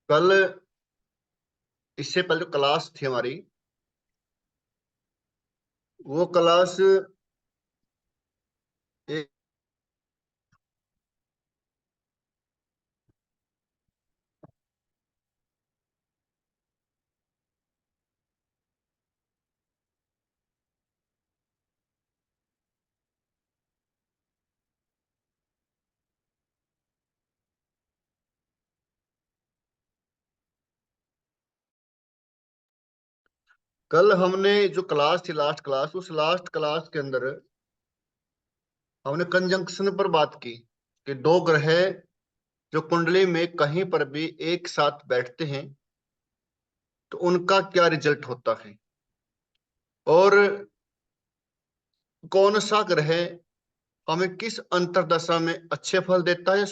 कल इससे पहले जो क्लास थी हमारी, वो क्लास एक कल हमने जो क्लास थी, लास्ट क्लास, उस लास्ट क्लास के अंदर हमने कंजंक्शन पर बात की कि दो ग्रह जो कुंडली में कहीं पर भी एक साथ बैठते हैं तो उनका क्या रिजल्ट होता है, और कौन सा ग्रह हमें किस अंतरदशा में अच्छे फल देता है,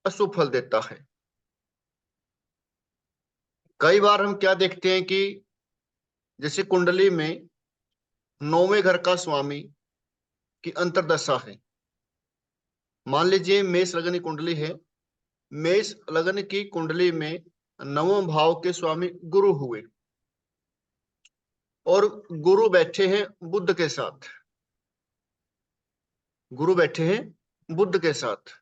अशुभ फल देता है। कई बार हम क्या देखते हैं कि जैसे कुंडली में नौवें घर का स्वामी की अंतरदशा है। मान लीजिए मेष लग्न की कुंडली है, मेष लग्न की कुंडली में नवम भाव के स्वामी गुरु हुए और गुरु बैठे हैं बुध के साथ। गुरु बैठे हैं बुध के साथ,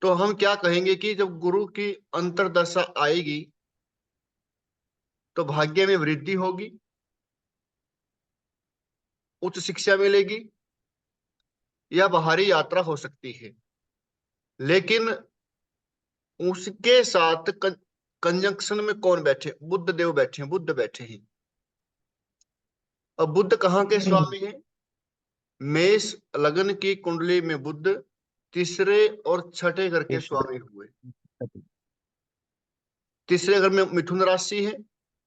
तो हम क्या कहेंगे कि जब गुरु की अंतरदशा आएगी तो भाग्य में वृद्धि होगी, उच्च शिक्षा मिलेगी, या बाहरी यात्रा हो सकती है। लेकिन उसके साथ कंजंक्शन में कौन बैठे? बुध देव बैठे हैं, बुध बैठे हैं। अब बुध कहाँ के स्वामी हैं? मेष लग्न की कुंडली में बुध तीसरे और छठे घर के स्वामी हुए। तीसरे घर में मिथुन राशि है,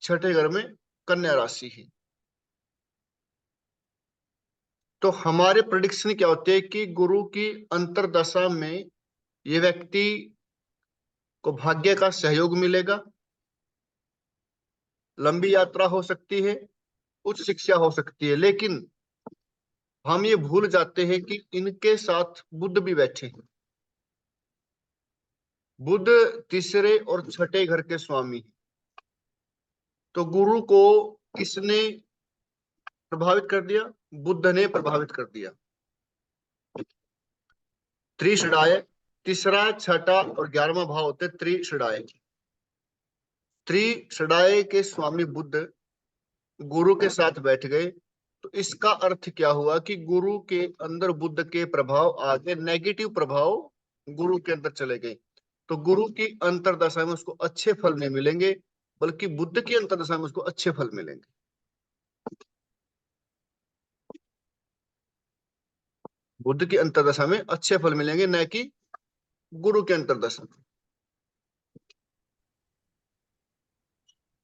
छठे घर में कन्या राशि है। तो हमारे प्रेडिक्शन क्या होते हैं कि गुरु की अंतरदशा में ये व्यक्ति को भाग्य का सहयोग मिलेगा, लंबी यात्रा हो सकती है, उच्च शिक्षा हो सकती है। लेकिन हम ये भूल जाते हैं कि इनके साथ बुध भी बैठे हैं। बुध तीसरे और छठे घर के स्वामी हैं। तो गुरु को किसने प्रभावित कर दिया? बुध ने प्रभावित कर दिया। त्रिषडाय, तीसरा, छठा और 11वां भाव होते त्रिषडाय। त्रिषडाय के स्वामी बुध गुरु के साथ बैठ गए, तो इसका अर्थ क्या हुआ कि गुरु के अंदर बुध के प्रभाव आ गए, नेगेटिव प्रभाव गुरु के अंदर चले गए। तो गुरु की अंतरदशा में उसको अच्छे फल नहीं मिलेंगे, बल्कि बुध की अंतरदशा में उसको अच्छे फल मिलेंगे। बुध की अंतरदशा में अच्छे फल मिलेंगे, न कि गुरु के अंतरदशा में।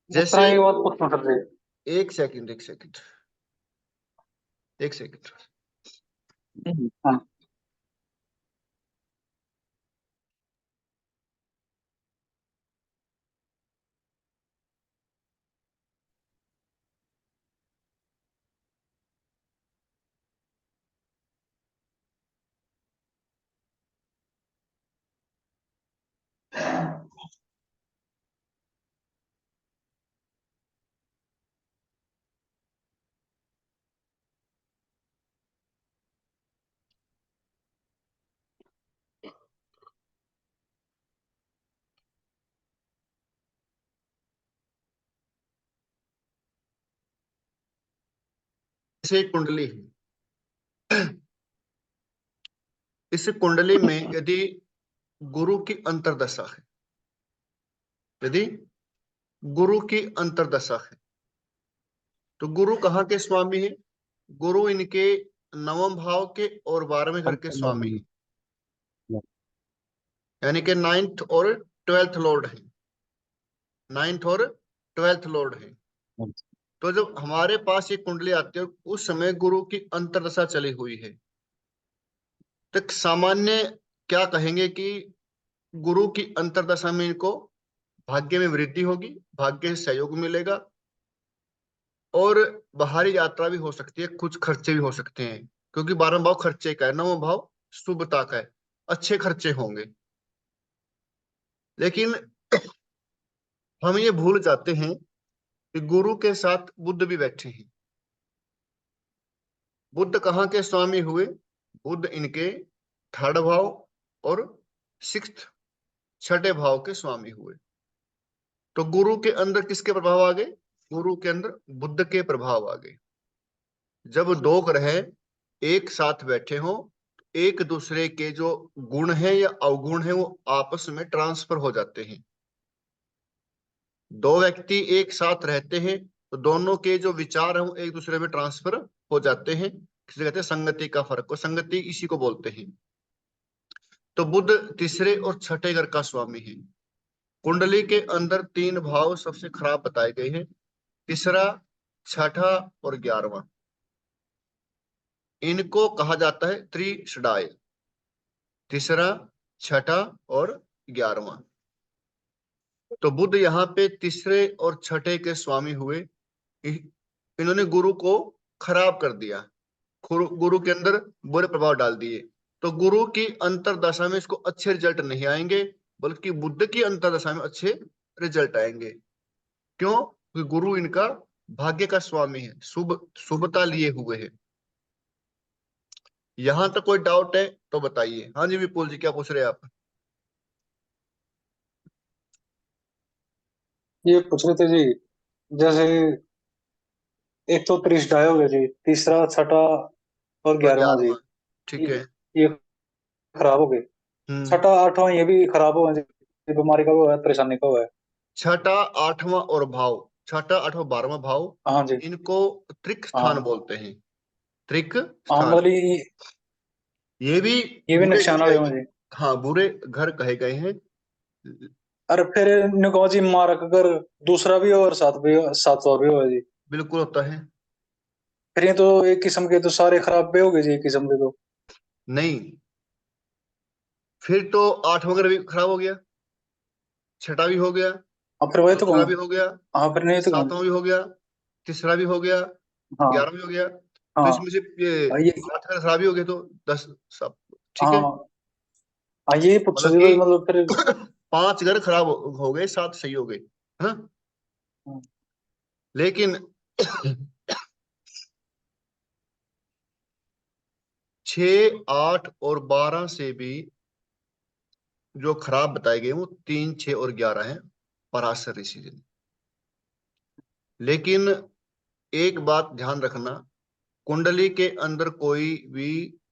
जैसे एक बात पूछना सर। एक सेकंड, एक सेकंड, एक सेकंड। हाँ। जैसे एक कुंडली है, इस कुंडली में यदि गुरु की अंतरदशा है, यदि गुरु की अंतरदशा है, तो गुरु कहाँ के स्वामी है? गुरु इनके नवम भाव के और 12वें घर के स्वामी है, यानी कि नाइन्थ और ट्वेल्थ लॉर्ड है। नाइन्थ और ट्वेल्थ लॉर्ड है। तो जब हमारे पास ये कुंडली आती है, उस समय गुरु की अंतरदशा चली हुई है, तो सामान्य क्या कहेंगे कि गुरु की अंतरदशा में इनको भाग्य में वृद्धि होगी, भाग्य से सहयोग मिलेगा, और बाहरी यात्रा भी हो सकती है, कुछ खर्चे भी हो सकते हैं, क्योंकि 12वां भाव खर्चे का है, 9वां भाव शुभता का है। अच्छे खर्चे होंगे। लेकिन हम ये भूल जाते हैं कि गुरु के साथ बुद्ध भी बैठे हैं। बुद्ध कहाँ के स्वामी हुए? बुद्ध इनके थर्ड भाव और सिक्स्थ, छठे भाव के स्वामी हुए। तो गुरु के अंदर किसके प्रभाव आ गए? गुरु के अंदर बुद्ध के प्रभाव आ गए। जब दो ग्रह एक साथ बैठे हो, एक दूसरे के जो गुण है या अवगुण है वो आपस में ट्रांसफर हो जाते हैं। दो व्यक्ति एक साथ रहते हैं तो दोनों के जो विचार है वो एक दूसरे में ट्रांसफर हो जाते हैं। किसे कहते हैं? संगति का फर्क को संगति इसी को बोलते हैं। तो बुध तीसरे और छठे घर का स्वामी है। कुंडली के अंदर तीन भाव सबसे खराब बताए गए हैं, तीसरा, छठा और 11वां। इनको कहा जाता है त्रिषडाय, तीसरा, छठा और 11वां। तो बुध यहाँ पे तीसरे और छठे के स्वामी हुए। इन्होंने गुरु को खराब कर दिया, गुरु के अंदर बुरे प्रभाव डाल दिए। तो गुरु की अंतरदशा में इसको अच्छे रिजल्ट नहीं आएंगे, बल्कि बुद्ध की अंतरदशा में अच्छे रिजल्ट आएंगे। क्यों? क्योंकि गुरु इनका भाग्य का स्वामी है, शुभता लिए हुए है। यहां तक कोई डाउट है तो बताइए। हाँ जी विपुल जी, क्या पूछ रहे हैं आप? ये पूछ रहे थे जी, जैसे एक तो 30 हो गए जी, तीसरा, छठा और और 11वां जी, 11वां, ठीक है। ये खराब हो गए। हम्म। छठा, आठवां ये भी खराब हो गए जी, बीमारी का हुआ है, परेशानी का हुआ है। छठा, आठवां और भाव, छठा, आठवां, 12वां भाव, हाँ जी। इनको त्रिक स्थान हाँ बोलते हैं। त्रिक हाँ, स्थान, मतलब ये भी ये भी बुरे नुकसान घर वाले कहे हों गए। जी। हाँ, बुरे घर कहे गए हैं। अरे फिर निको जी मारक अगर दूसरा भी हो और सात और भी हो जी, बिल्कुल होता है। फिर ये तो एक किस्म के तो सारे खराब भी हो गए जी, एक किस्म के तो। नहीं, फिर तो आठवां घर भी खराब हो गया, छठा भी हो गया, हाँ फिर वही तो दूसरा कहूँ। भी हो गया, हाँ फिर नहीं तो कहूँ। सातवां भी हो गया, तीसरा भी हो गया, हाँ 11वां भी हो गया। तो हाँ इसमें से ये ये, 8 घर खराबी हो गए तो 10 सब ठीक है। हाँ हाँ ये पूछो मतलब जी कि भाई, मतलब फिर। 5 घर खराब हो गए, 7 सही हो गए। हाँ, हाँ, लेकिन 6, 8 और 12 से भी जो खराब बताए गए वो 3, 6 और 11 हैं, पराशर ऋषि ने। लेकिन एक बात ध्यान रखना, कुंडली के अंदर कोई भी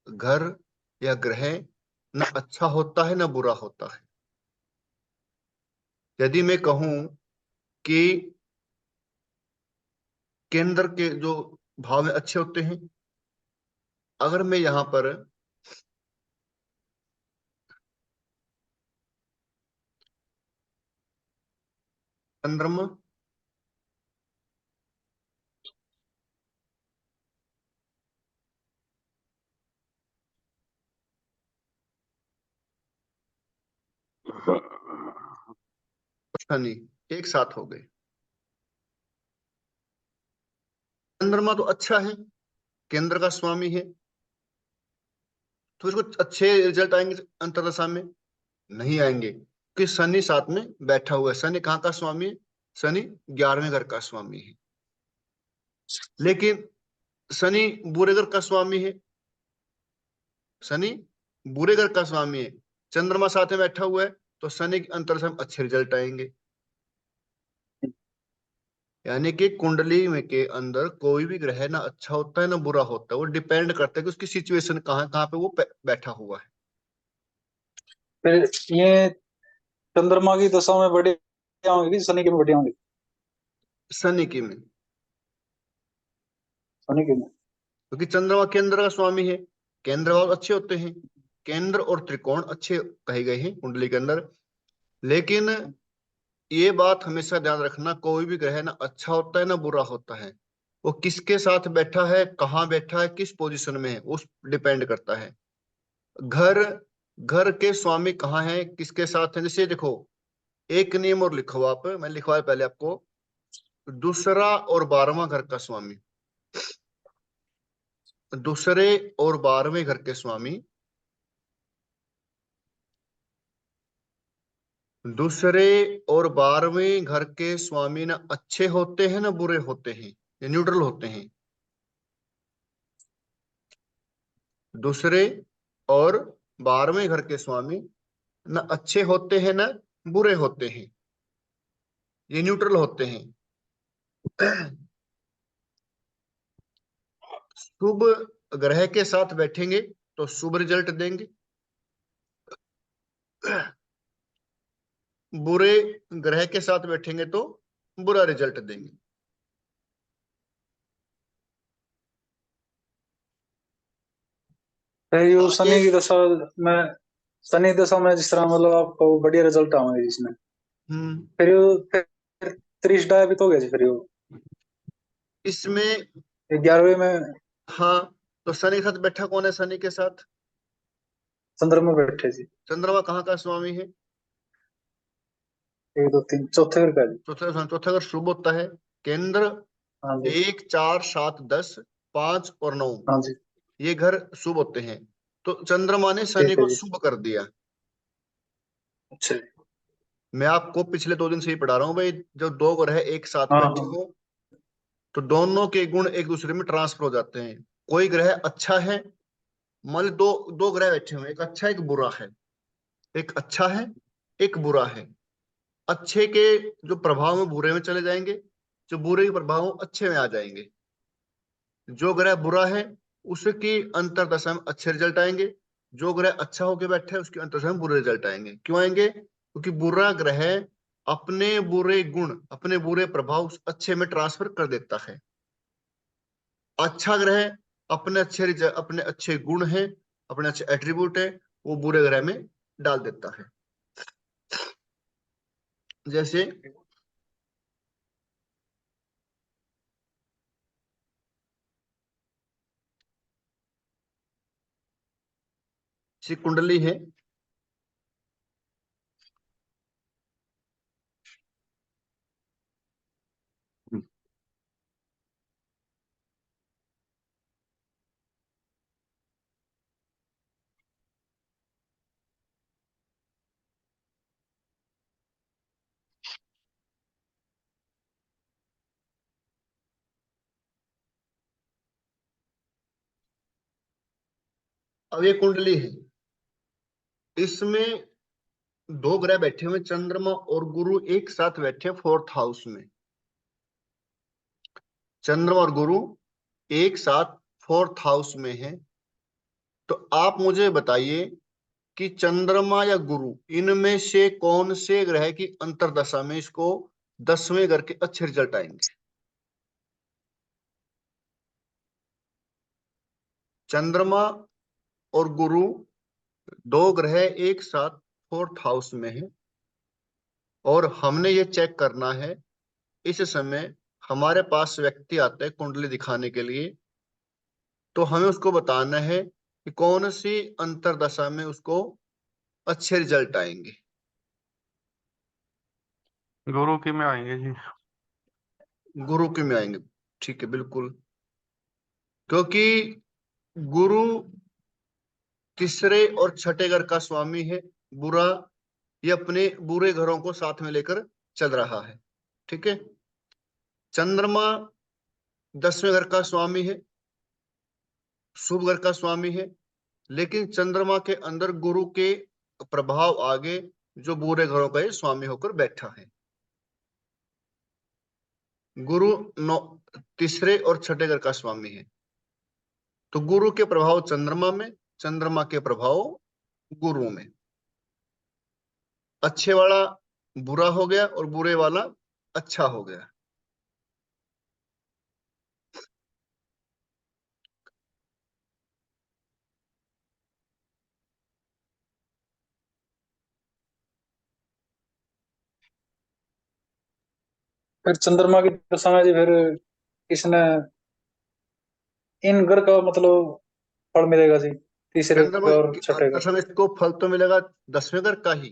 घर या ग्रह न अच्छा होता है न बुरा होता है। यदि मैं कहूं कि केंद्र के जो भाव में अच्छे होते हैं, अगर मैं यहां पर चंद्रमा, शनि एक साथ हो गए, चंद्रमा तो अच्छा है, केंद्र का स्वामी है, तो इसको अच्छे रिजल्ट आएंगे अंतरदशा में? नहीं आएंगे, कि शनि साथ में बैठा हुआ है। शनि कहाँ का स्वामी है? शनि 11वें घर का स्वामी है। लेकिन शनि बुरे घर का स्वामी है, शनि बुरे घर का स्वामी है, चंद्रमा साथ में बैठा हुआ है, तो शनि के अंतर से हम अच्छे रिजल्ट आएंगे। यानी कि कुंडली में के अंदर कोई भी ग्रह ना अच्छा होता है ना बुरा होता है, वो डिपेंड करता है कि उसकी सिचुएशन कहाँ पे वो बैठा हुआ है। फिर ये चंद्रमा की दशा में बढ़िया होंगी कि शनि की में बढ़िया होंगी? शनि की में, शनि की में। क्योंकि चंद्रमा केंद्र का स्वामी है, केंद्र भाव अच्छे होते हैं, केंद्र और त्रिकोण अच्छे कहे गए हैं कुंडली के अंदर। लेकिन ये बात हमेशा ध्यान रखना, कोई भी ग्रह ना अच्छा होता है ना बुरा होता है, वो किसके साथ बैठा है, कहाँ बैठा है, किस पोजीशन में है, उस डिपेंड करता है। घर घर के स्वामी कहाँ है, किसके साथ है? जैसे देखो, एक नियम और लिखो आप, मैं लिखवाया पहले आपको। दूसरा और 12वां घर का स्वामी, दूसरे और 12वें घर के स्वामी दूसरे और 12वें घर के स्वामी ना अच्छे होते हैं ना बुरे होते हैं, या न्यूट्रल होते हैं? दूसरे और 12वें घर के स्वामी ना अच्छे होते हैं ना बुरे होते हैं, ये न्यूट्रल होते हैं। शुभ ग्रह के साथ बैठेंगे तो शुभ रिजल्ट देंगे, बुरे ग्रह के साथ बैठेंगे तो बुरा रिजल्ट देंगे। फिर ये आगे। शनि की दशा में, शनि दशा में जिस तरह मतलब आपको बढ़िया रिजल्ट आएंगे इसमें। हम्म। फिर 30 डाया भी तो हो गया जी फिर ये इसमें 11वें में हाँ, तो शनि के साथ बैठा कौन है? शनि के साथ चंद्रमा बैठे जी। चंद्रमा कहाँ का स्वामी है? 1 2 3 चौथे घर का जी। चौथा। चौथा अगर शुभ होता है, केंद्र हाँ जी। 1 4 7 10 5 और 9, हाँ जी। ये घर शुभ होते हैं। तो चंद्रमा ने शनि ठीक है को जी। शुभ कर दिया। अच्छा जी। मैं आपको पिछले 2 दिन से ही पढ़ा रहा हूँ भाई, जब दो ग्रह एक साथ हाँ बैठे हाँ। हो तो दोनों के गुण एक दूसरे में ट्रांसफर हो जाते हैं। कोई ग्रह अच्छा है, मान लो दो दो ग्रह बैठे हुए हैं, एक अच्छा एक बुरा है, एक अच्छा है एक बुरा है। अच्छे के जो प्रभाव में बुरे में चले जाएंगे, जो बुरे के प्रभाव अच्छे में आ जाएंगे। जो ग्रह बुरा है उसकी अंतरदशा में अच्छे रिजल्ट आएंगे, जो ग्रह अच्छा होकर बैठे है उसकी अंतरदशा में बुरे रिजल्ट आएंगे। क्यों आएंगे? क्योंकि बुरा ग्रह अपने बुरे गुण अपने बुरे प्रभाव उस अच्छे में ट्रांसफर कर देता है। अच्छा ग्रह अपने अच्छे गुण हैं, अपने अच्छे एट्रीब्यूट है, वो बुरे ग्रह में डाल देता है। जैसे कुंडली है, अब ये कुंडली है, इसमें दो ग्रह बैठे हुए, चंद्रमा और गुरु एक साथ बैठे 4th हाउस में। चंद्रमा और गुरु एक साथ 4th हाउस में है। तो आप मुझे बताइए कि चंद्रमा या गुरु इनमें से कौन से ग्रह की अंतरदशा में इसको 10वें घर के अच्छे रिजल्ट आएंगे? चंद्रमा और गुरु दो ग्रह एक साथ 4th हाउस में है, और हमने ये चेक करना है। इस समय हमारे पास व्यक्ति आता है कुंडली दिखाने के लिए, तो हमें उसको बताना है कि कौन सी अंतरदशा में उसको अच्छे रिजल्ट आएंगे। गुरु की में आएंगे जी। गुरु के में आएंगे, ठीक है, बिल्कुल। क्योंकि गुरु तीसरे और छठे घर का स्वामी है। बुरा, ये अपने बुरे घरों को साथ में लेकर चल रहा है, ठीक है। चंद्रमा 10वें घर का स्वामी है, शुभ घर का स्वामी है, लेकिन चंद्रमा के अंदर गुरु के प्रभाव आगे जो बुरे घरों का ये स्वामी होकर बैठा है। गुरु तीसरे और छठे घर का स्वामी है, तो गुरु के प्रभाव चंद्रमा में, चंद्रमा के प्रभाव गुरु में। अच्छे वाला बुरा हो गया और बुरे वाला अच्छा हो गया। फिर चंद्रमा की दशा में जी फिर किसने इन घर का मतलब फल मिलेगा जी, तीसरे चंद्रमा का और की छठे का। दशा में इसको फल तो मिलेगा 10वें घर का ही,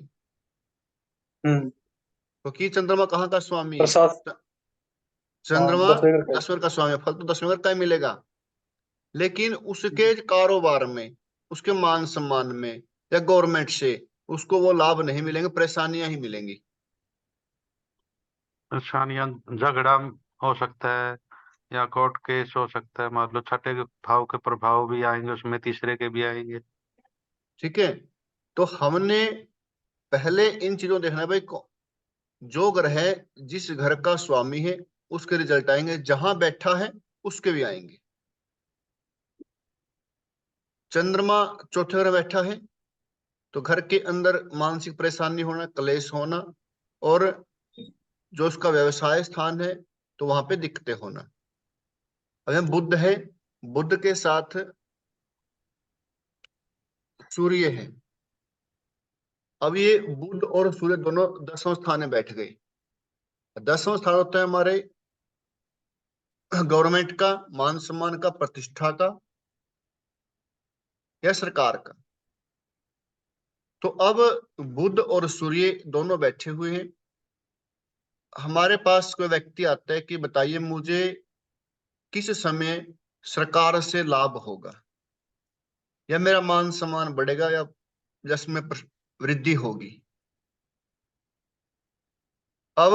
हम्म। क्योंकि चंद्रमा कहाँ का स्वामी है? प्रसाद। हाँ चंद्रमा 10वें घर का जी। 10वें का स्वामी है, फल तो 10वें घर का ही मिलेगा। लेकिन उसके कारोबार में, उसके मान सम्मान में, या गवर्नमेंट से उसको वो लाभ नहीं मिलेंगे, परेशानियां ही मिलेंगी। परेशानियां, झगड़ा हो सकता है या कोर्ट केस हो सकता है, मान लो छठे के भाव के प्रभाव भी आएंगे उसमें, तीसरे के भी आएंगे। ठीक है, तो हमने पहले इन चीजों देखना है भाई, जो ग्रह जिस घर का स्वामी है उसके रिजल्ट आएंगे, जहां बैठा है उसके भी आएंगे। चंद्रमा चौथे घर बैठा है तो घर के अंदर मानसिक परेशानी होना, क्लेश होना, और जो उसका व्यवसाय स्थान है तो वहां पे दिक्कतें होना। अगर बुध है, बुध के साथ सूर्य है, अब ये बुध और सूर्य दोनों 10वें स्थान में बैठ गए। 10वां स्थान होता है हमारे गवर्नमेंट का, मान सम्मान का, प्रतिष्ठा का, या सरकार का। तो अब बुध और सूर्य दोनों बैठे हुए हैं। हमारे पास कोई व्यक्ति आता है कि बताइए मुझे किस समय सरकार से लाभ होगा, या मेरा मान सम्मान बढ़ेगा, या जिसमें वृद्धि होगी। अब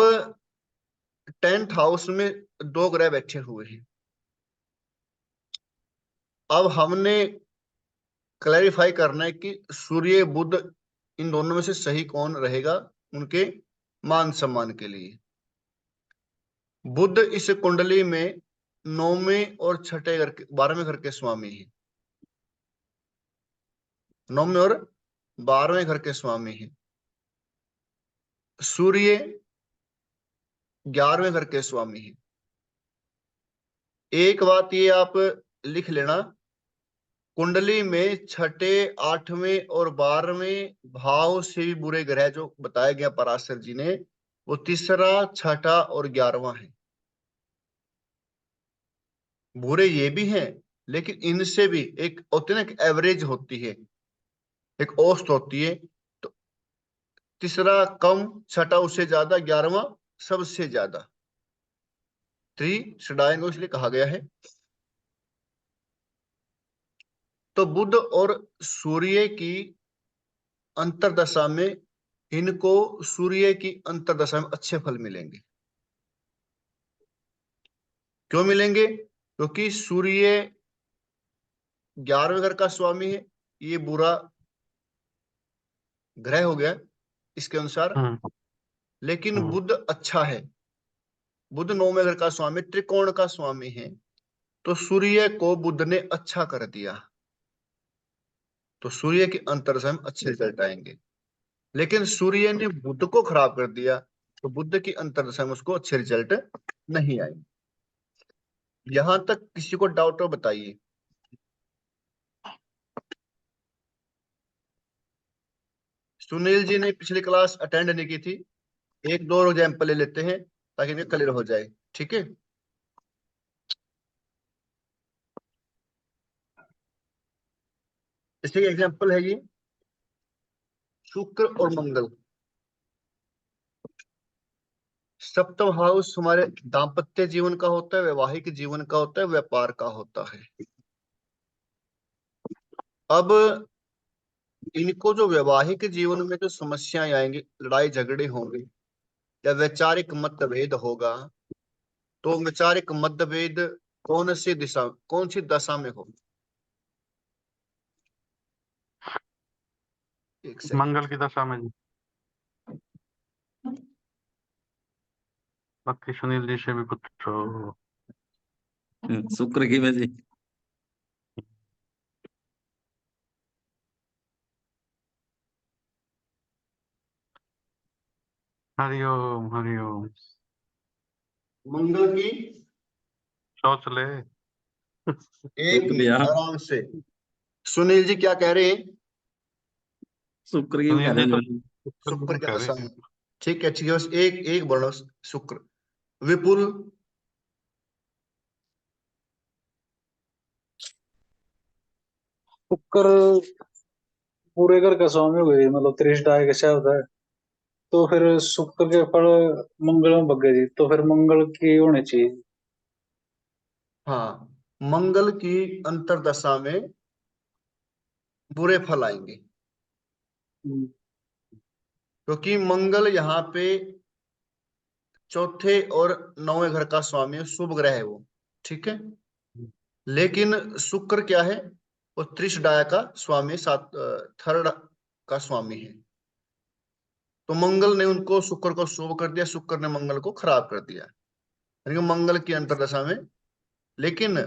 10th हाउस में दो ग्रह बैठे हुए हैं। अब हमने क्लैरिफाई करना है कि सूर्य बुध इन दोनों में से सही कौन रहेगा उनके मान सम्मान के लिए। बुध इस कुंडली में 9वें और छठे घर के 12वें घर के स्वामी है। 9वें और 12वें घर के स्वामी है। सूर्य 11वें घर के स्वामी है। एक बात ये आप लिख लेना, कुंडली में छठे, 8वें और 12वें भाव से भी बुरे ग्रह जो बताया गया पराशर जी ने, वो तीसरा, छठा और 11वां है। बुरे ये भी हैं, लेकिन इनसे भी एक होती है ना, एक एवरेज होती है, एक औसत होती है। तो तीसरा कम, छठा उससे ज्यादा, 11वां सबसे ज्यादा। थ्री सडाइन इसलिए कहा गया है। तो बुध और सूर्य की अंतरदशा में, इनको सूर्य की अंतरदशा में अच्छे फल मिलेंगे। क्यों मिलेंगे? क्योंकि सूर्य 11वें घर का स्वामी है, ये बुरा ग्रह हो गया इसके अनुसार। हम्म। लेकिन हम्म। बुध अच्छा है, बुध 9वें घर का स्वामी, त्रिकोण का स्वामी है, तो सूर्य को बुध ने अच्छा कर दिया, तो सूर्य की अंतरदशा में अच्छे रिजल्ट आएंगे। लेकिन सूर्य ने बुध को खराब कर दिया, तो बुध की अंतरदशा में उसको अच्छे रिजल्ट नहीं आएंगे। यहां तक किसी को डाउट हो बताइए। सुनील जी ने पिछली क्लास अटेंड नहीं की थी, एक दो एग्जाम्पल ले लेते हैं ताकि इन्हें क्लियर हो जाए। ठीक है, इसलिए एग्जाम्पल है ये शुक्र और मंगल। सप्तम हाउस हमारे दाम्पत्य जीवन का होता है, वैवाहिक जीवन का होता है, व्यापार का होता है। अब इनको जो वैवाहिक जीवन में जो समस्याएं आएंगी, लड़ाई झगड़े होंगे या वैचारिक मतभेद होगा, तो वैचारिक मतभेद कौन सी दशा में हो? एक सेकंड। मंगल की दशा में जी। बाकी सुनील जी से भी पूछो। शुक्र की में जी। हरिओम हरिओम। मंगल की सोच ले। एक सोच लिया। मिनट आराम से। सुनील जी क्या कह रहे हैं? शुक्र की कह सुनील जी रहे तो हैं। शुक्र की कह रहे दशा हैं। में। ठीक है, ठीक है, बस एक एक बोलो। शुक्र। विपुल। शुक्र पूरे घर का स्वामी हो गई, मतलब त्रिशदाय का शब्द है। तो फिर शुक्र के फल मंगल में बगे जी, तो फिर मंगल की होनी चाहिए। हाँ, मंगल की अंतरदशा में बुरे फल आएंगे। क्योंकि मंगल यहाँ पे चौथे और नौवें घर का स्वामी है, शुभ ग्रह है वो, ठीक है। लेकिन शुक्र क्या है, वो त्रिशडाया का स्वामी, सात थर्ड का स्वामी है। तो मंगल ने उनको, शुक्र को शुभ कर दिया, शुक्र ने मंगल को खराब कर दिया, यानी कि मंगल की अंतर्दशा में। लेकिन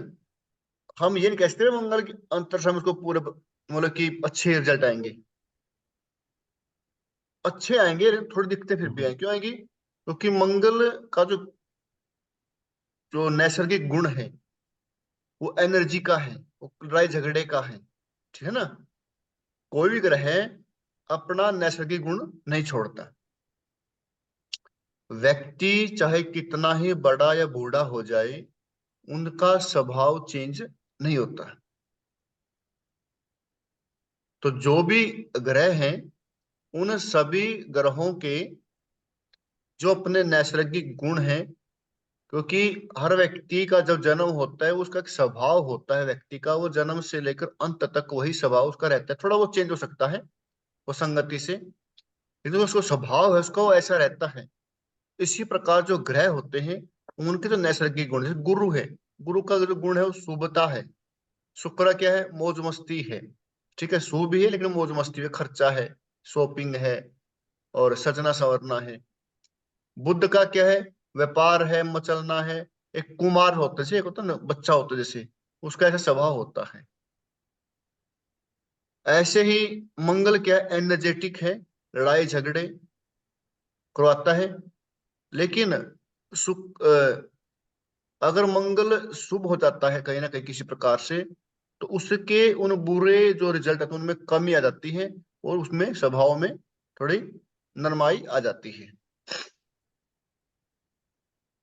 हम ये नहीं कह सकते मंगल की अंतर्दशा में उसको पूरे मतलब कि अच्छे रिजल्ट आएंगे। अच्छे आएंगे, थोड़ी दिक्कतें फिर भी आएंगी। क्यों आएंगी? क्योंकि मंगल का जो जो नैसर्गिक गुण है वो एनर्जी का है, वो लड़ाई झगड़े का है, ठीक है ना। कोई भी ग्रह अपना नैसर्गिक गुण नहीं छोड़ता। व्यक्ति चाहे कितना ही बड़ा या बूढ़ा हो जाए, उनका स्वभाव चेंज नहीं होता। तो जो भी ग्रह हैं, उन सभी ग्रहों के जो अपने नैसर्गिक गुण हैं, क्योंकि हर व्यक्ति का जब जन्म होता है उसका एक स्वभाव होता है व्यक्ति का, वो जन्म से लेकर अंत तक वही स्वभाव उसका रहता है। थोड़ा वो चेंज हो सकता है वो संगति से, लेकिन उसको स्वभाव है उसका, वो ऐसा रहता है। इसी प्रकार जो ग्रह होते हैं उनके जो नैसर्गिक गुण, जैसे गुरु है, गुरु का जो गुण है वो शुभता है। शुक्र क्या है? मौज मस्ती है, ठीक है, शुभ भी है लेकिन मौज मस्ती है, खर्चा है, शॉपिंग है और सजना संवरना है। बुद्ध का क्या है? व्यापार है, मचलना है। एक कुमार होता है, एक होता है ना बच्चा होता है जैसे, उसका ऐसा स्वभाव होता है। ऐसे ही मंगल क्या है? एनर्जेटिक है, लड़ाई झगड़े करवाता है। लेकिन अगर मंगल शुभ हो जाता है कहीं ना कहीं किसी प्रकार से, तो उसके उन बुरे जो रिजल्ट आते हैं उनमें कमी आ जाती है, और उसमें स्वभाव में थोड़ी नरमाई आ जाती है।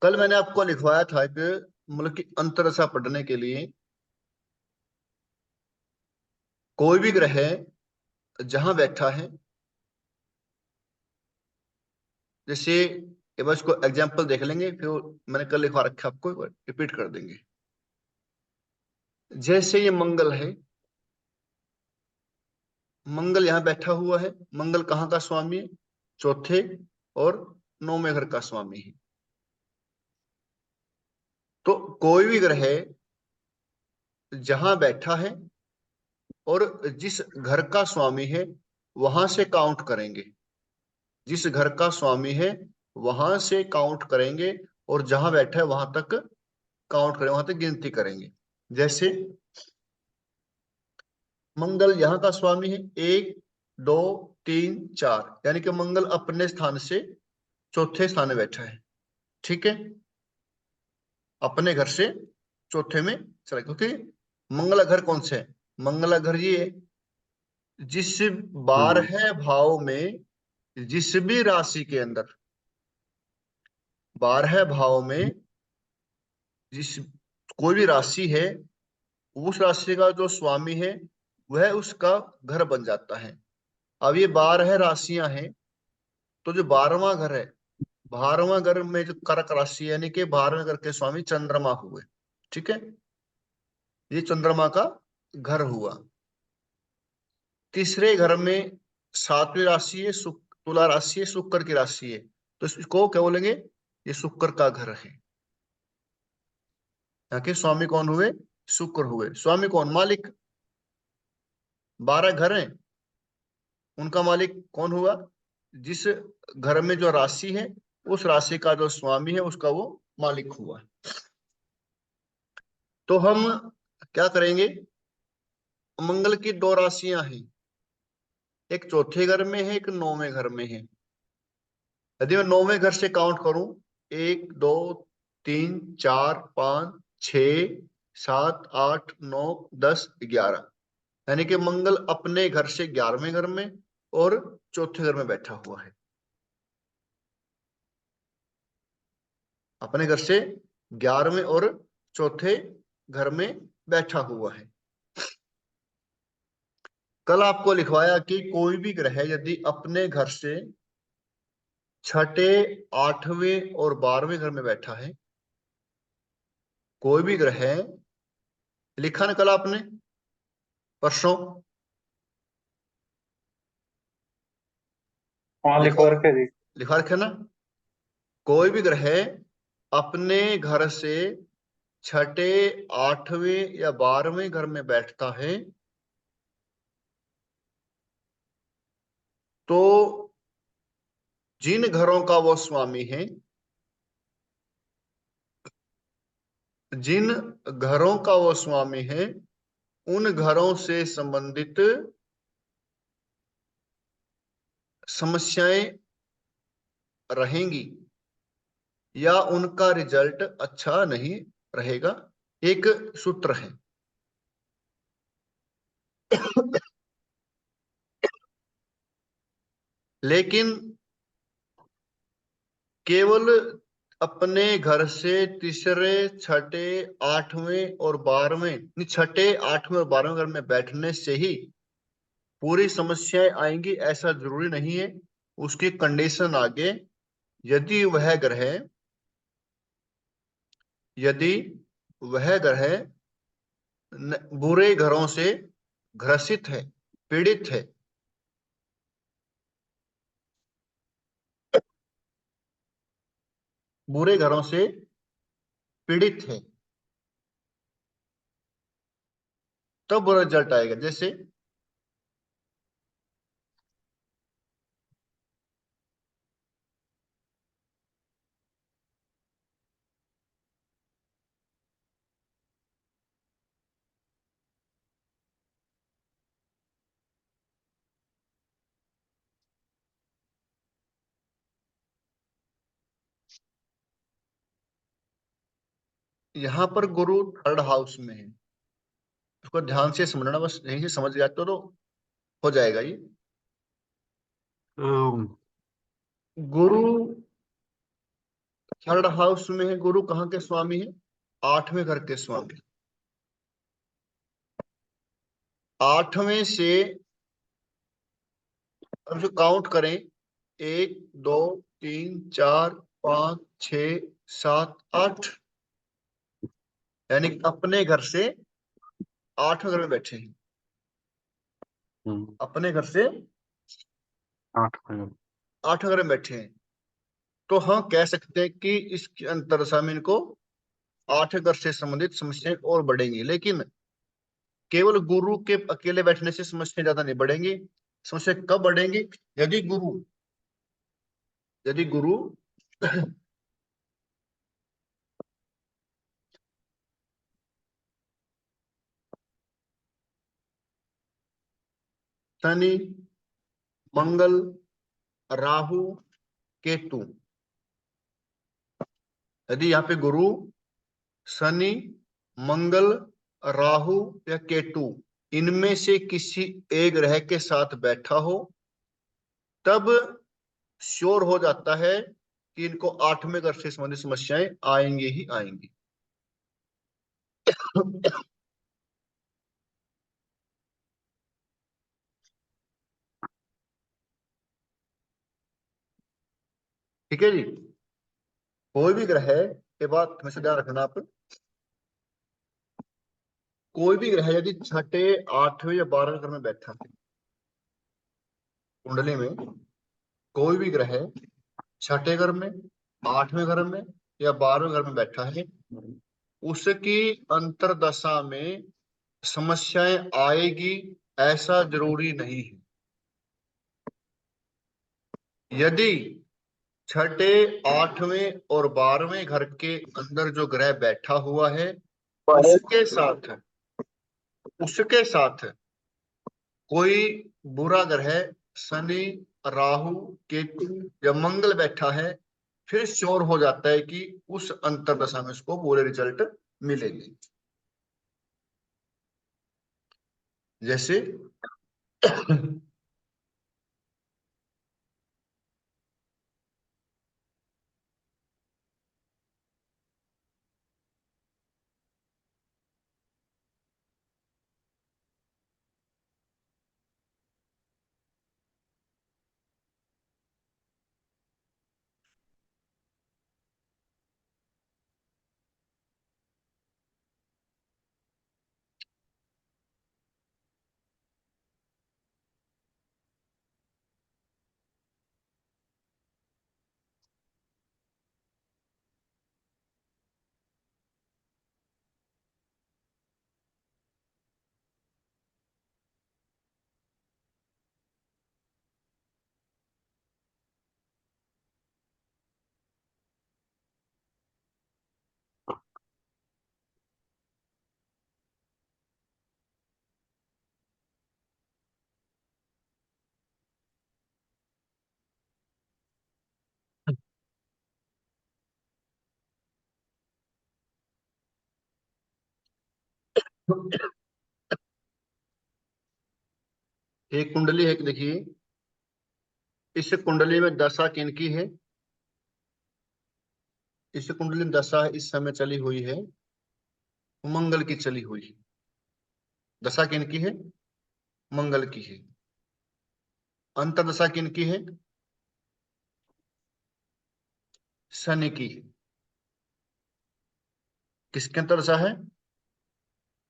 कल मैंने आपको लिखवाया था कि मतलब कि अंतरदशा पढ़ने के लिए कोई भी ग्रह जहां बैठा है, जैसे एक बार इसको एग्जाम्पल देख लेंगे, फिर मैंने कल लिखवा रखा आपको, रिपीट कर देंगे। जैसे ये मंगल है, मंगल यहाँ बैठा हुआ है। मंगल कहाँ का स्वामी है? चौथे और नौवें घर का स्वामी है। तो कोई भी ग्रह जहां बैठा है और जिस घर का स्वामी है वहां से काउंट करेंगे। जिस घर का स्वामी है वहां से काउंट करेंगे, और जहां बैठा है वहां तक काउंट करेंगे, वहां तक गिनती करेंगे। जैसे मंगल यहाँ का स्वामी है, 1 2 3 4, यानी कि मंगल अपने स्थान से चौथे स्थान में बैठा है, ठीक है। अपने घर से चौथे में चला, क्योंकि मंगला घर कौन से है? मंगला घर ये जिस 12 भाव में, जिस भी राशि के अंदर, 12 भाव में जिस कोई भी राशि है, उस राशि का जो स्वामी है वह उसका घर बन जाता है। अब ये 12 राशियां हैं, तो जो 12वां घर है, 12वां घर में जो कर्क राशि है, यानी कि 12वें घर के स्वामी चंद्रमा हुए, ठीक है। ये चंद्रमा का घर हुआ। तीसरे घर में 7वीं राशि है, तुला राशि है, शुक्र की राशि है, तो इसको क्या बोलेंगे? ये शुक्र का घर है। यहाँ के स्वामी कौन हुए? शुक्र हुए। स्वामी कौन? मालिक। 12 घर हैं, उनका मालिक कौन हुआ? जिस घर में जो राशि है उस राशि का जो स्वामी है उसका वो मालिक हुआ। तो हम क्या करेंगे? मंगल की 2 राशियां हैं, एक चौथे घर में है, एक नौवें घर में है। यदि मैं नौवें घर से काउंट करूं, 1 2 3 4 5 6 7 8 9 10 11, यानी कि मंगल अपने घर से 11वें घर में और चौथे घर में बैठा हुआ है। अपने घर से 11वें और चौथे घर में बैठा हुआ है। कल आपको लिखवाया कि कोई भी ग्रह यदि अपने घर से छठे, 8वें और 12वें घर में बैठा है, कोई भी ग्रह, लिखा ना कल आपने परसों, हाँ लिखा लिखवा रखे जी। लिखा रखे ना। कोई भी ग्रह अपने घर से छठे, आठवें या 12वें घर में बैठता है तो जिन घरों का वो स्वामी है, जिन घरों का वो स्वामी है, उन घरों से संबंधित समस्याएं रहेंगी या उनका रिजल्ट अच्छा नहीं रहेगा। एक सूत्र है। लेकिन केवल अपने घर से तीसरे, छठे, आठवें और 12वें, नहीं, छठे, आठवें और 12वें घर में बैठने से ही पूरी समस्याएं आएंगी ऐसा जरूरी नहीं है। उसकी कंडीशन आगे, यदि वह ग्रह यदि वह ग्रह बुरे घरों से ग्रसित है, पीड़ित है, बुरे घरों से पीड़ित है, तब बुरा रिजल्ट आएगा। जैसे यहाँ पर गुरु थर्ड हाउस में है, उसको ध्यान से समझना, बस यहीं से समझ गया तो हो जाएगा ये। अम, गुरु थर्ड हाउस में है। गुरु कहाँ के स्वामी है? 8वें घर के स्वामी। 8वें से अब जो काउंट करें, 1, 2, 3, 4, 5, 6, 7, 8, यानी कि अपने घर से 8वें घर में बैठे हैं। हम्म, अपने घर से 8 मिनट। 8वें घर में बैठे हैं, तो हम कह सकते हैं कि इसके अंतरदशा में इनको 8वें घर से संबंधित समस्याएं और बढ़ेंगी। लेकिन केवल गुरु के अकेले बैठने से समस्या ज्यादा नहीं बढ़ेंगी। समस्या कब बढ़ेंगी? यदि गुरु यदि गुरु शनि, मंगल, राहु, केतु, यदि यहाँ पे गुरु, शनि, मंगल, राहु या केतु, इनमें से किसी एक ग्रह के साथ बैठा हो, तब श्योर हो जाता है कि इनको 8वें घर से संबंधित समस्याएं आएंगी ही आएंगी। ठीक है जी। कोई भी ग्रह, ये बात हमेशा ध्यान रखना आप, कोई भी ग्रह यदि छठे, 8वें या 12वें घर में बैठा है कुंडली में, कोई भी ग्रह छठे घर में, 8वें घर में या 12वें घर में बैठा है, उसकी अंतरदशा में समस्याएं आएगी ऐसा जरूरी नहीं है। यदि छठे, 8वें और 12वें घर के अंदर जो ग्रह बैठा हुआ है, उसके साथ उसके साथ कोई बुरा ग्रह, शनि, राहु, केतु या मंगल बैठा है, फिर श्योर हो जाता है कि उस अंतरदशा में उसको बुरे रिजल्ट मिलेंगे। जैसे एक कुंडली है, देखिए इस कुंडली में दशा किनकी है? इस कुंडली में दशा इस समय चली हुई है, मंगल की चली हुई है। दशा किनकी है? मंगल की है। अंतर्दशा किनकी है? शनि की है। किसके अंतर्दशा है?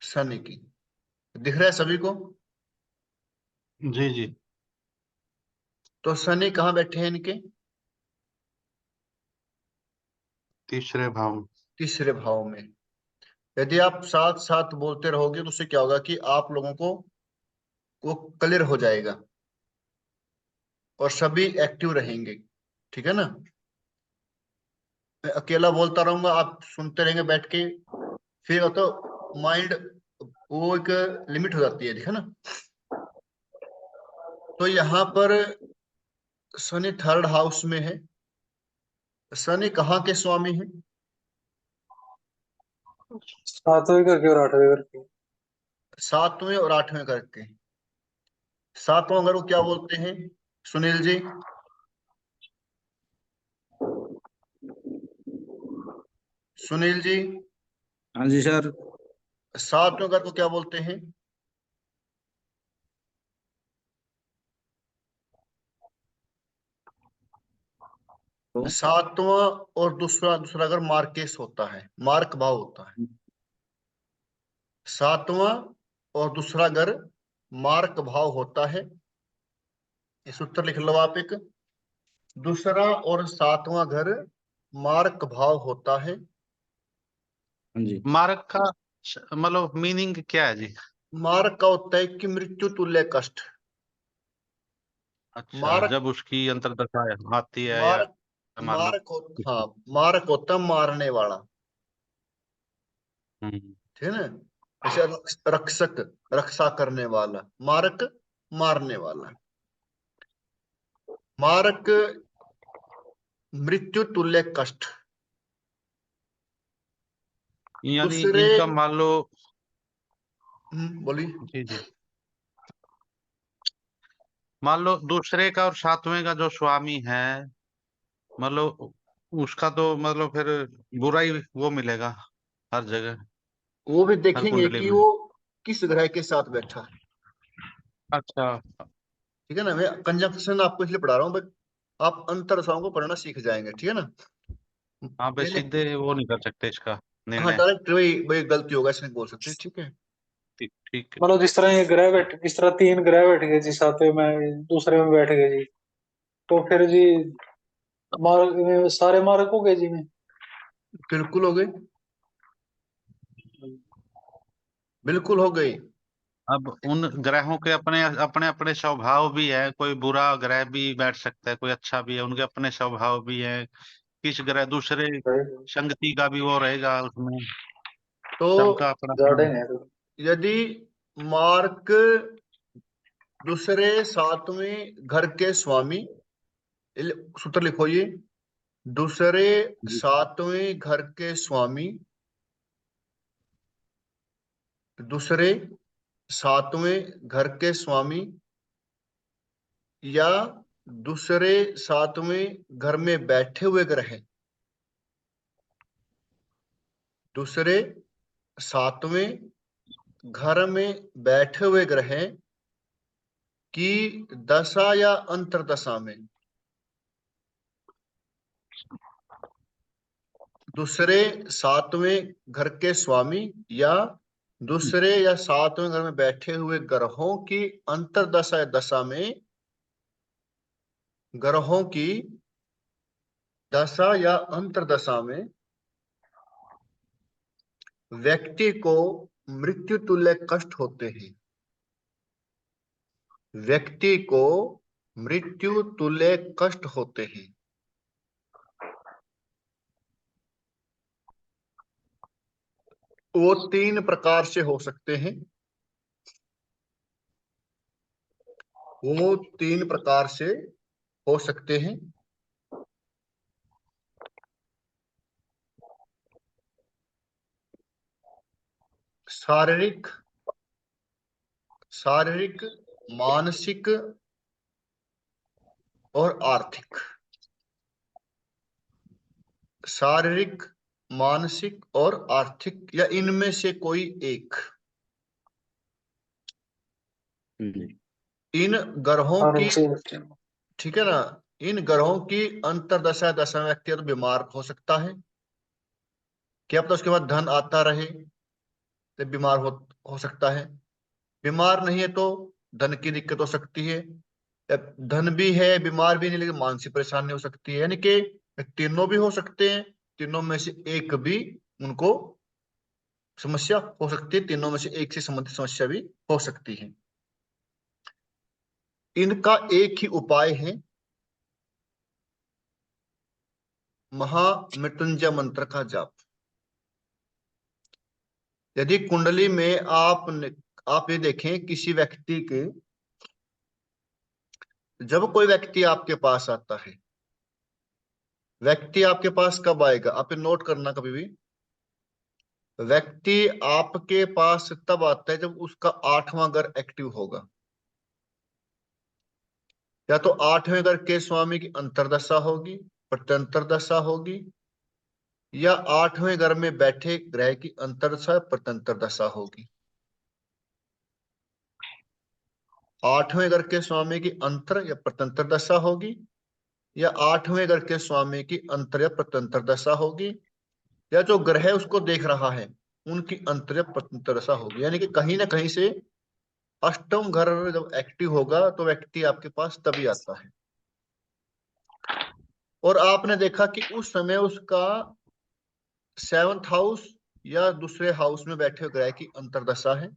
शनि की। दिख रहा है सभी को? जी जी। तो शनि कहाँ बैठे हैं इनके? तीसरे भाव में। तीसरे भाव में। यदि आप साथ साथ बोलते रहोगे तो उससे क्या होगा कि आप लोगों को वो क्लियर हो जाएगा और सभी एक्टिव रहेंगे। ठीक है ना? मैं अकेला बोलता रहूंगा, आप सुनते रहेंगे बैठ के, फिर वो तो माइंड, वो एक लिमिट हो जाती है, ठीक है ना? तो यहाँ पर शनि थर्ड हाउस में है। शनि कहाँ के स्वामी है? 7वें घर के और 8वें घर के। 7वें और 8वें घर के। 7वां घर को क्या बोलते हैं सुनील जी? सुनील जी, हाँ जी सर। 7वें घर को क्या बोलते हैं? तो 7वां और दूसरा दूसरा घर मार्केश होता है, मार्क भाव होता है। 7वां और दूसरा घर मार्क भाव होता है। इस उत्तर लिख लो आप एक। दूसरा और 7वां घर मार्क भाव होता है। हाँ जी। मार्ग का मतलब मीनिंग क्या है जी? मार्क का होता है कि मृत्यु तुल्य कष्ट। अच्छा, मार्क, जब उसकी अंतर्दशा आती है या मार्क, मान लो। हाँ, मार्क होता है मारने वाला। हम्म। ठीक है ना? जैसे रक्षक, रक्षा करने वाला। मारक, मारने वाला। मारक, मृत्यु तुल्य कष्ट। यानी दूसरे, इनका मान लो। बोलिए। जी जी। मान लो दूसरे का और 7वें का जो स्वामी है, मतलब उसका तो मतलब फिर बुरा ही वो मिलेगा हर जगह, वो भी हर देखेंगे कुंडली कि में। वो किस ग्रह के साथ बैठा है। अच्छा। ठीक है ना? मैं कंजंक्शन आपको इसलिए पढ़ा रहा हूँ भाई, आप अंतर दशाओं को पढ़ना सीख जाएंगे। ठीक है ना? हाँ भाई, मैंने, सीधे वो नहीं कर सकते इसका हाँ, निर्णय। डायरेक्ट वही वही गलती होगा, इसमें बोल सकते हैं। ठीक है। ठीक ठीक है। मतलब जिस तरह ये ग्रह बैठ, जिस तरह 3 ग्रह बैठ गए जी 7वें में, दूसरे में बैठ गए जी, तो फिर जी मार्ग में सारे मार्ग हो गए जी में। बिल्कुल हो गई, बिल्कुल हो गई। अब उन ग्रहों के अपने अपने अपने स्वभाव भी है, कोई बुरा ग्रह भी बैठ सकता है, कोई अच्छा भी है, उनके अपने स्वभाव भी है। किस ग्रह दूसरे संगति का भी वो रहेगा उसमें, तो सबका अपना ज्यादा अपना। है। यदि मार्क दूसरे 7वें घर के स्वामी, सूत्र लिखो ये, दूसरे 7वें घर के स्वामी, दूसरे 7वें घर के स्वामी या दूसरे 7वें घर में बैठे हुए ग्रह, दूसरे 7वें घर में बैठे हुए ग्रह की दशा या अंतर्दशा में, दूसरे 7वें घर के स्वामी या दूसरे या 7वें घर में बैठे हुए ग्रहों की अंतर्दशा या दशा में, ग्रहों की दशा या अंतर्दशा में व्यक्ति को मृत्यु तुल्य कष्ट होते हैं। व्यक्ति को मृत्यु तुल्य कष्ट होते हैं। वो 3 प्रकार से हो सकते हैं। वो 3 प्रकार से हो सकते हैं। शारीरिक, शारीरिक, मानसिक और आर्थिक। शारीरिक, मानसिक और आर्थिक, या इनमें से कोई एक। इन ग्रहों की, ठीक है ना, इन ग्रहों की अंतर्दशा दशा में व्यक्ति तो बीमार हो सकता है, क्या पता उसके बाद धन आता रहे, तो बीमार हो सकता है। बीमार नहीं है तो धन की दिक्कत हो सकती है, या धन भी है बीमार भी नहीं लेकिन मानसिक परेशानी हो सकती है, यानी कि तीनों भी हो सकते हैं, तीनों में से एक भी उनको समस्या हो सकती है, तीनों में से एक से संबंधित समस्या भी हो सकती है। इनका एक ही उपाय है, महामृत्युंजय मंत्र का जाप। यदि कुंडली में आप ये देखें किसी व्यक्ति के, जब कोई व्यक्ति आपके पास आता है, व्यक्ति आपके पास कब आएगा, आप ये नोट करना कभी भी, व्यक्ति आपके पास तब आता है जब उसका 8वां घर एक्टिव होगा। या तो 8वें घर के स्वामी की अंतर्दशा होगी, प्रत्यंतर दशा होगी, या 8वें घर में बैठे ग्रह की अंतर्दशा प्रत्यंतर दशा होगी। 8वें घर के स्वामी की अंतर या प्रत्यंतर दशा होगी, या 8वें घर के स्वामी की अंतर या प्रत्यंतर दशा होगी, या जो ग्रह उसको देख रहा है उनकी अंतर या प्रत्यंतर दशा होगी। यानी कि कहीं ना कहीं से 8वां घर जब एक्टिव होगा तो व्यक्ति आपके पास तभी आता है। और आपने देखा कि उस समय उसका 7th हाउस या दूसरे हाउस में बैठे ग्रह की अंतर्दशा है,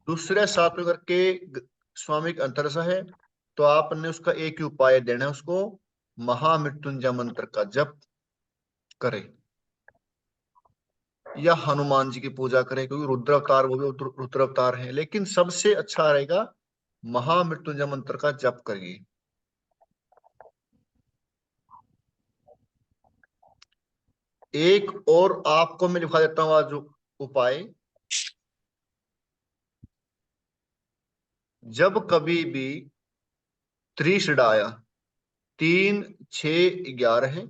दूसरे 7वें घर के स्वामी की अंतर्दशा है, तो आपने उसका एक ही उपाय देना है, उसको महामृत्युंजय मंत्र का जप करे या हनुमान जी की पूजा करें, क्योंकि रुद्र अवतार वो भी रुद्र अवतार है, लेकिन सबसे अच्छा रहेगा महामृत्युंजय मंत्र का जप करिए। एक और आपको मैं लिखा देता हूं आज उपाय, जब कभी भी त्रिशडाया 3, 6, 11 है,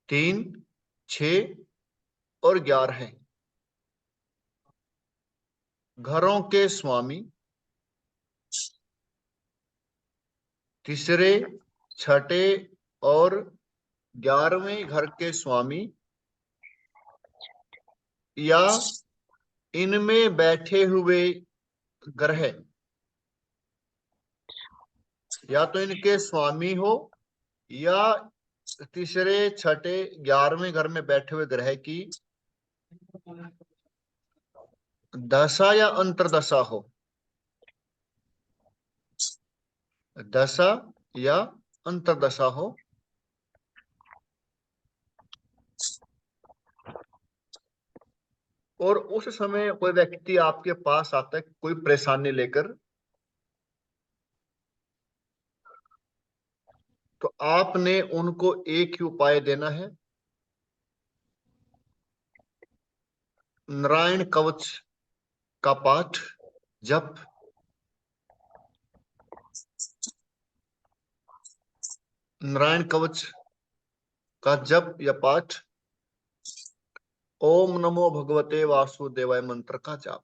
3, 6 और 11 है, घरों के स्वामी तीसरे, छठे और 11वें घर के स्वामी, या इनमें बैठे हुए ग्रह, या तो इनके स्वामी हो या तीसरे, छठे, 11वें घर में बैठे हुए ग्रह की दशा या अंतर्दशा हो, दशा या अंतर्दशा हो, और उस समय कोई व्यक्ति आपके पास आता है कोई परेशानी लेकर, तो आपने उनको एक ही उपाय देना है, नारायण कवच का पाठ जप, नारायण कवच का जप या पाठ, ओम नमो भगवते वासुदेवाय मंत्र का जाप,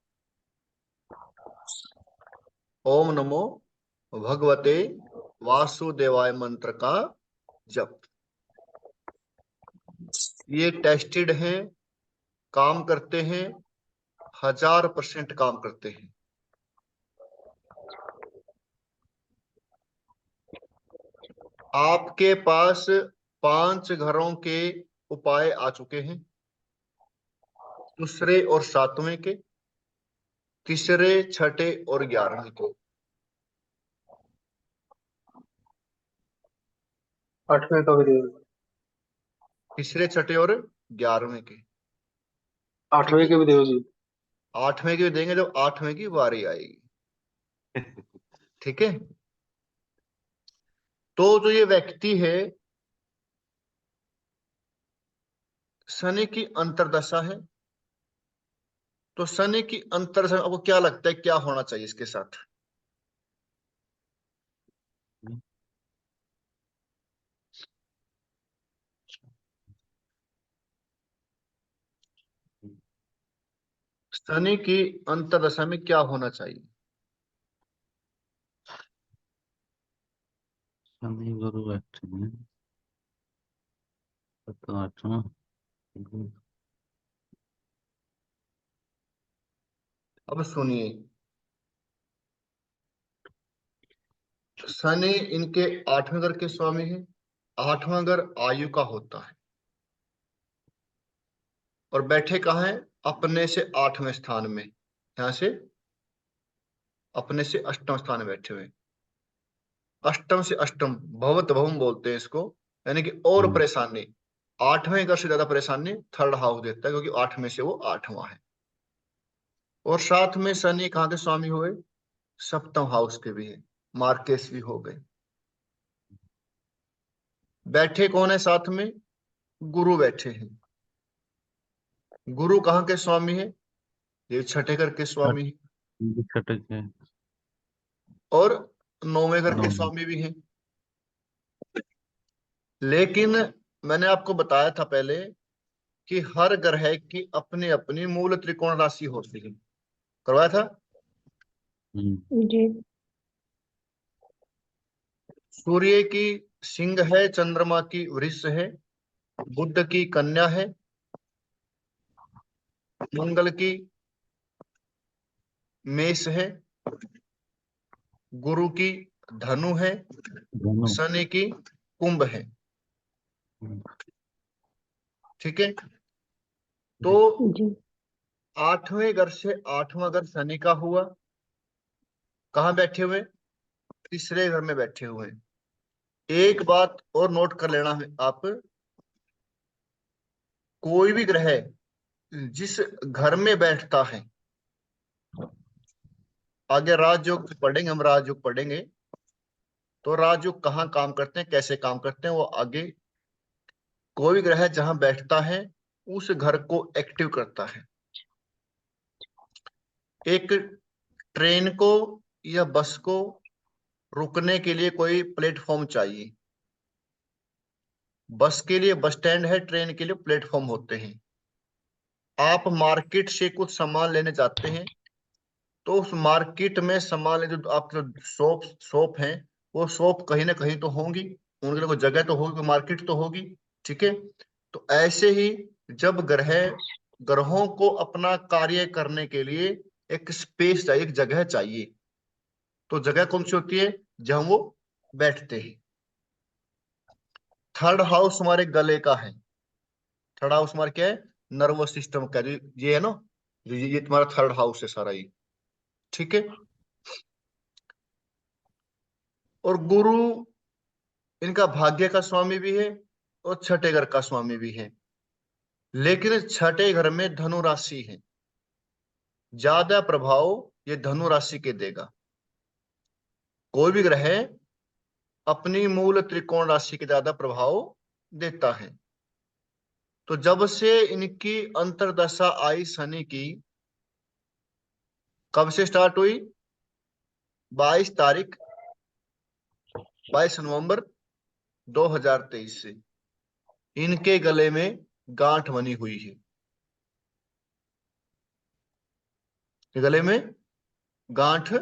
ओम नमो भगवते वासुदेवाय मंत्र का जप। ये टेस्टेड हैं, काम करते हैं, 1000% काम करते हैं। आपके पास 5 घरों के उपाय आ चुके हैं, दूसरे और 7वें के, तीसरे, छठे और 11वें के। 8वें का भी दे दो। तीसरे, छठे और 11वें के, 8वें के भी दे जी। 8वें के भी देंगे जब 8वें की बारी आएगी। ठीक है, तो जो ये व्यक्ति है, शनि की अंतर्दशा है, तो शनि की अंतर दशा आपको क्या लगता है क्या होना चाहिए इसके साथ? शनि की अंतर्दशा में क्या होना चाहिए? शनि गुरु बैठे हैं तो आठवां अब सुनिए, शनि इनके 8वें घर के स्वामी है। 8वां घर आयु का होता है और बैठे कहाँ है? अपने से 8वें स्थान में, यहां से अपने से 8वां स्थान में बैठे हुए। अष्टम से अष्टम, भवत भवम बोलते हैं इसको, यानी कि और परेशानी। 8वें घर से ज्यादा परेशानी थर्ड हाउस देता है, क्योंकि 8वें से वो 8वां है। और साथ में शनि कहाँ के स्वामी हुए? 7वें हाउस के भी है, मार्केस भी हो गए। बैठे कौन है साथ में? गुरु बैठे हैं। गुरु कहाँ के स्वामी है? ये 6ठे घर के स्वामी है खटक है और 9वें घर के 9 स्वामी भी हैं। लेकिन मैंने आपको बताया था पहले कि हर ग्रह की अपनी अपनी मूल त्रिकोण राशि होती है, करवाया था। जी। सूर्य की सिंह है, चंद्रमा की वृष है, बुध की कन्या है, मंगल की मेष है, गुरु की धनु है, दोनों शनि की कुंभ है। ठीक है, तो जी। 8वें घर से 8वां घर शनि का हुआ। कहाँ बैठे हुए? तीसरे घर में बैठे हुए। एक बात और नोट कर लेना है आप, कोई भी ग्रह जिस घर में बैठता है, आगे राजयोग पढ़ेंगे, हम राजयोग पढ़ेंगे, तो राजयोग कहाँ काम करते हैं, कैसे काम करते हैं, वो आगे। कोई भी ग्रह जहां बैठता है उस घर को एक्टिव करता है। एक ट्रेन को या बस को रुकने के लिए कोई प्लेटफॉर्म चाहिए। बस के लिए बस स्टैंड है, ट्रेन के लिए प्लेटफॉर्म होते हैं। आप मार्केट से कुछ सामान लेने जाते हैं, तो उस मार्केट में सामान जो आपके जो शॉप है, वो शॉप कहीं ना कहीं तो होंगी, उनके लिए कोई जगह तो होगी, कोई मार्केट तो होगी। ठीक है, तो ऐसे ही जब ग्रहों को अपना कार्य करने के लिए एक स्पेस चाहिए, एक जगह चाहिए, तो जगह कौन सी होती है? जहां वो बैठते हैं। थर्ड हाउस हमारे गले का है। थर्ड हाउस हमारा क्या है? नर्वस सिस्टम का, ये है ना, ये तुम्हारा थर्ड हाउस है सारा ये। ठीक है, और गुरु इनका भाग्य का स्वामी भी है और 6ठे घर का स्वामी भी है। लेकिन 6ठे घर में धनु राशि है, ज्यादा प्रभाव ये धनु राशि के देगा। कोई भी ग्रह अपनी मूल त्रिकोण राशि के ज्यादा प्रभाव देता है। तो जब से इनकी अंतर्दशा आई शनि की, कब से स्टार्ट हुई? 22 नवंबर 2023 से इनके गले में गांठ बनी हुई है। गले में गांठ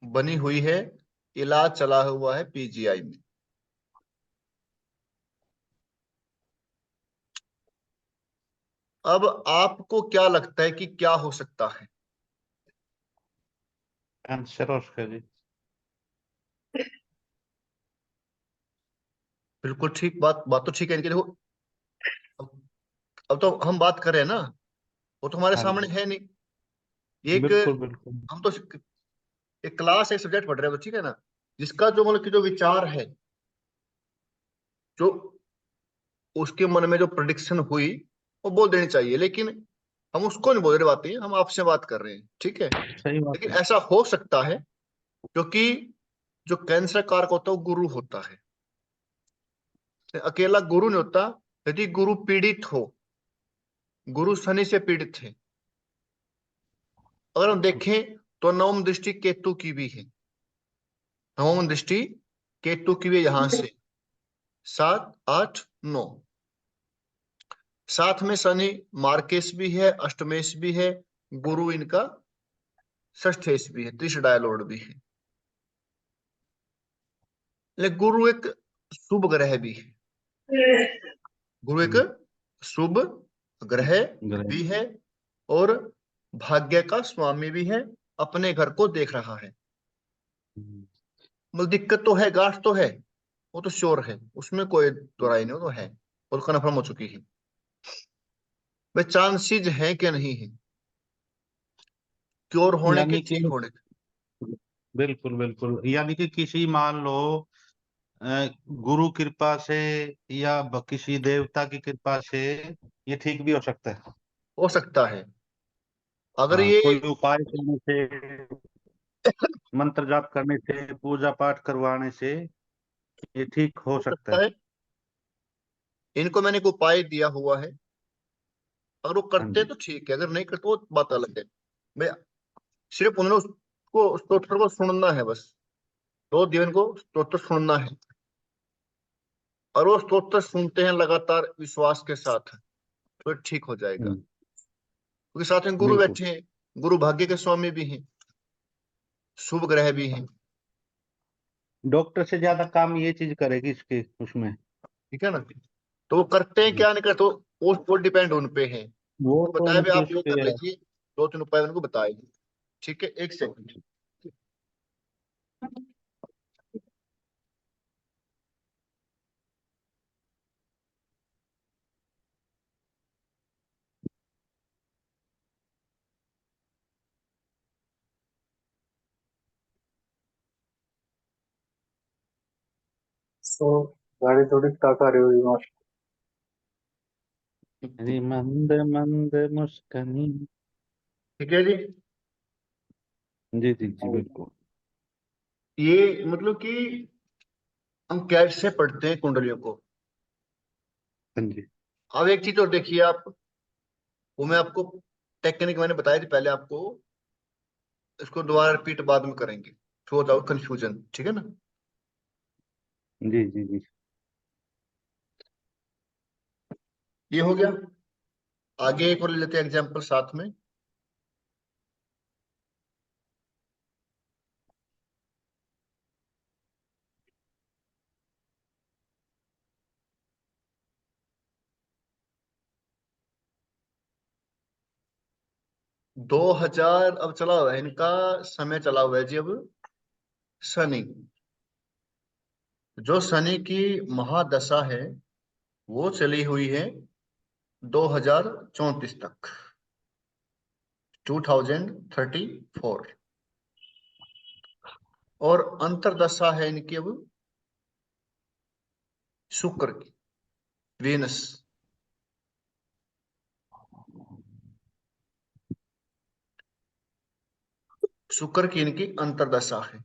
बनी हुई है, इलाज चला हुआ है पीजीआई में। अब आपको क्या लगता है कि क्या हो सकता है? कैंसर और उसका जी बिल्कुल ठीक बात, बात तो ठीक है इनकी। देखो, अब तो हम बात कर रहे हैं ना, वो तो हमारे हाँ सामने जी है नहीं। ये एक, बिल्कुल बिल्कुल हम तो एक क्लास एक सब्जेक्ट पढ़ रहे हैं, तो ठीक है ना, जिसका जो मतलब कि जो विचार है, जो उसके मन में जो प्रेडिक्शन हुई, वो बोल देनी चाहिए। लेकिन हम उसको नहीं बोल रहे, बात है, हम आपसे बात कर रहे हैं, ठीक है। सही बात लेकिन है ऐसा हो सकता है, क्योंकि जो कैंसर कारक होता है वो गुरु होता है, अकेला गुरु नहीं होता। यदि गुरु पीड़ित हो, गुरु शनि से पीड़ित है, अगर हम देखें तो नवम दृष्टि केतु की भी है, नवम दृष्टि केतु की भी यहां से 7, 8, 9, साथ में शनि मार्केश भी है, अष्टमेश भी है, गुरु इनका षष्ठेश भी है, त्रिशडाय लॉर्ड भी है। लेकिन गुरु एक शुभ ग्रह भी है, गुरु एक शुभ ग्रह भी है और भाग्य का स्वामी भी है, अपने घर को देख रहा है। मतलब दिक्कत तो है, गांठ तो है, वो तो श्योर है, उसमें कोई दोराई नहीं, वो तो है, वो तो कन्फर्म हो चुकी है। भाई चांसेज है कि नहीं है क्योर होने के, यानी कि ठीक होने के? बिल्कुल बिल्कुल, यानी कि किसी मान लो गुरु कृपा से या किसी देवता की कृपा से ये ठीक भी हो सकता है। हो सकता है अगर हाँ, ये कोई उपाय करने से, मंत्र जाप करने से, पूजा पाठ करवाने से ये ठीक हो हो सकता सकता है। है। इनको मैंने एक उपाय दिया हुआ है, अगर वो हाँ करते जी। तो ठीक है, अगर नहीं करते वो बात अलग है। भाई सिर्फ उन्होंने उसको स्तोत्र को सुनना है, बस 2 दिन को स्तोत्र सुनना है, और वो स्तोत्र सुनते हैं लगातार विश्वास के साथ, तो ठीक हो जाएगा। हम्म, क्योंकि साथ में गुरु बिल्कुल। बैठे हैं, गुरु भाग्य के स्वामी भी हैं, शुभ ग्रह भी हैं। डॉक्टर से ज्यादा काम ये चीज करेगी इसके उसमें। ठीक है ना? तो वो करते हैं क्या नहीं करते, वो डिपेंड उन पे है। वो उनको तो बताया भी उनकी आप उस यो पे कर है। लीजिए, 2-3 उपाय उनको बताएगी। ठीक है, 1 सेकंड। तो गाड़ी थोड़ी टाका रही हुई मास्टर। अरे मंद मंद मुस्कानी। ठीक है जी। जी जी जी बिल्कुल। ये मतलब कि हम कैसे पढ़ते हैं कुंडलियों को। हाँ जी। अब एक चीज और देखिए आप, वो मैं आपको टेक्निक मैंने बताई थी पहले आपको, इसको दोबारा रिपीट बाद में करेंगे, थ्रू आउट कंफ्यूजन। ठीक है ना? जी जी जी। ये हो गया। आगे एक और ले लेते हैं एग्जाम्पल साथ में। दो हजार अब चला हुआ है इनका, समय चला हुआ है जी अब शनि। जो शनि की महादशा है वो चली हुई है 2034 तक, 2034। और अंतरदशा है इनकी अब शुक्र की, वेनस। शुक्र की इनकी अंतरदशा है।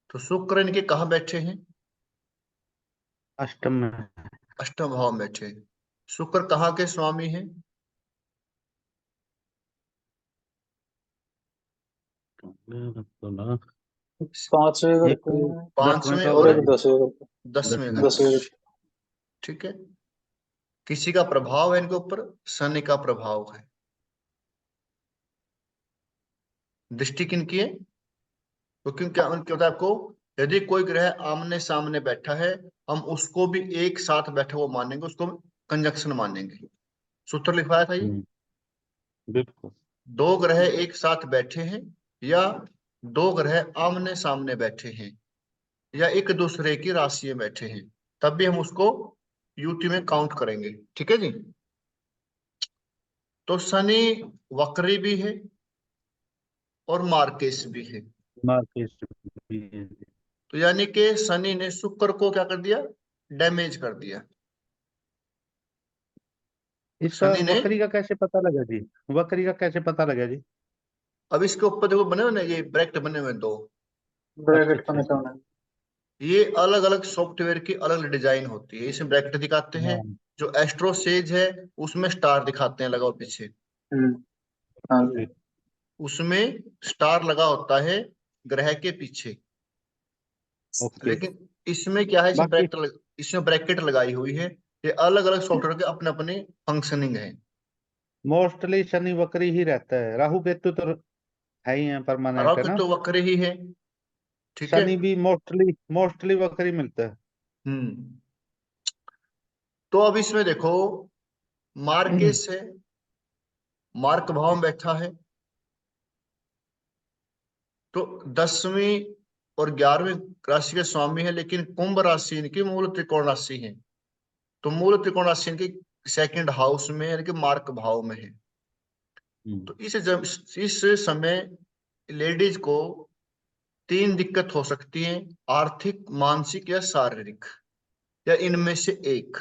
तो शुक्र इनके कहाँ बैठे हैं? अष्टम में। अष्टम भाव में बैठे हैं। शुक्र कहाँ के स्वामी हैं? 5वें घर एक पे 5वें का और और एक 10वें घर पे। 10वें घर 10वें पे। घर पे। ठीक है। किसी का प्रभाव है इनके ऊपर? शनि का प्रभाव है। दृष्टि किनकी है? तो क्यों क्या क्या होता है आपको, यदि कोई ग्रह आमने सामने बैठा है, हम उसको भी एक साथ बैठा हुआ मानेंगे, उसको कंजक्शन मानेंगे। सूत्र लिखवाया था ये। बिल्कुल। 2 ग्रह एक साथ बैठे हैं, या 2 ग्रह आमने सामने बैठे हैं, या एक दूसरे की राशि में बैठे हैं, तब भी हम उसको युति में काउंट करेंगे। ठीक है जी। तो शनि वक्री भी है और मार्केश भी है। मार्केट। तो यानी कि शनि ने शुक्र को क्या कर दिया? डैमेज कर दिया। इसका शनि ने, वक्री का कैसे पता लगा जी? वक्री का कैसे पता लगा जी? अब इसके ऊपर देखो बने हुए ना, ये ब्रैकेट बने हुए हैं 2। अच्छा ब्रैकेट का अच्छा अच्छा। निशान है। ये अलग अलग सॉफ्टवेयर की अलग अलग डिजाइन होती है, इसमें ब्रैकेट दिखाते हैं। हाँ। जो एस्ट्रो सेज है उसमें स्टार दिखाते हैं लगाओ पीछे। हम्म हाँ जी। उसमें स्टार लगा होता है ग्रह के पीछे, ओके। लेकिन इसमें क्या है, बाकी इसमें ब्रैकेट लगाई हुई है। ये अलग अलग सॉफ्टवेयर के अपने अपने फंक्शनिंग है। मोस्टली शनि वक्री ही रहता है, राहु केतु तो है ही है, परमानेंट है राहु ना। तो वक्र ही है, ठीक है। शनि भी मोस्टली वक्री मिलता है। हम्म। तो अब इसमें देखो, मार्केस है, मार्क भाव में बैठा है, तो 10वीं और 11वीं राशि के स्वामी है, लेकिन कुंभ राशि इनकी मूल त्रिकोण राशि है। तो मूल त्रिकोण राशि इनकी सेकंड हाउस में यानी कि मार्क भाव में है। हम्म, तो इस समय लेडीज को 3 दिक्कत हो सकती है, आर्थिक, मानसिक या शारीरिक, या इनमें से एक।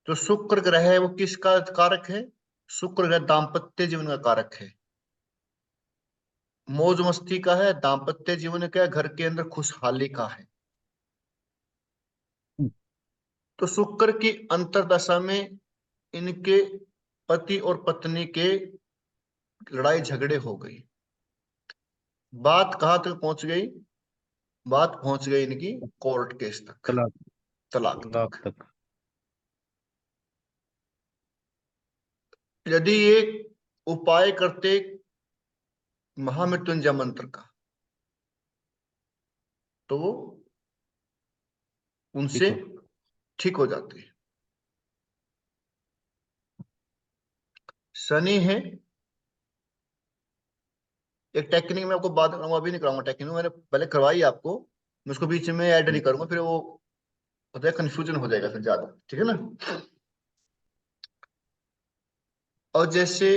जो शुक्र ग्रह है वो किसका कारक है? शुक्र ग्रह दाम्पत्य जीवन का कारक है, मौज मस्ती का है, दाम्पत्य जीवन का है, घर के अंदर खुशहाली का है। तो शुक्र की अंतरदशा में इनके पति और पत्नी के लड़ाई झगड़े हो गई। बात कहाँ तक पहुंच गई? बात पहुंच गई इनकी कोर्ट केस तक, तलाक तलाक तलाक तक। तक। यदि ये उपाय करते महामृत्युंजय मंत्र का, तो वो ठीक उनसे हो। ठीक हो जाते। शनि है, एक टेक्निक में आपको बाद में, अभी नहीं कराऊंगा टेक्निक, मैंने पहले करवाई आपको, मैं उसको बीच में ऐड नहीं करूंगा, फिर वो होता है कंफ्यूजन हो जाएगा फिर ज्यादा, ठीक है ना। और जैसे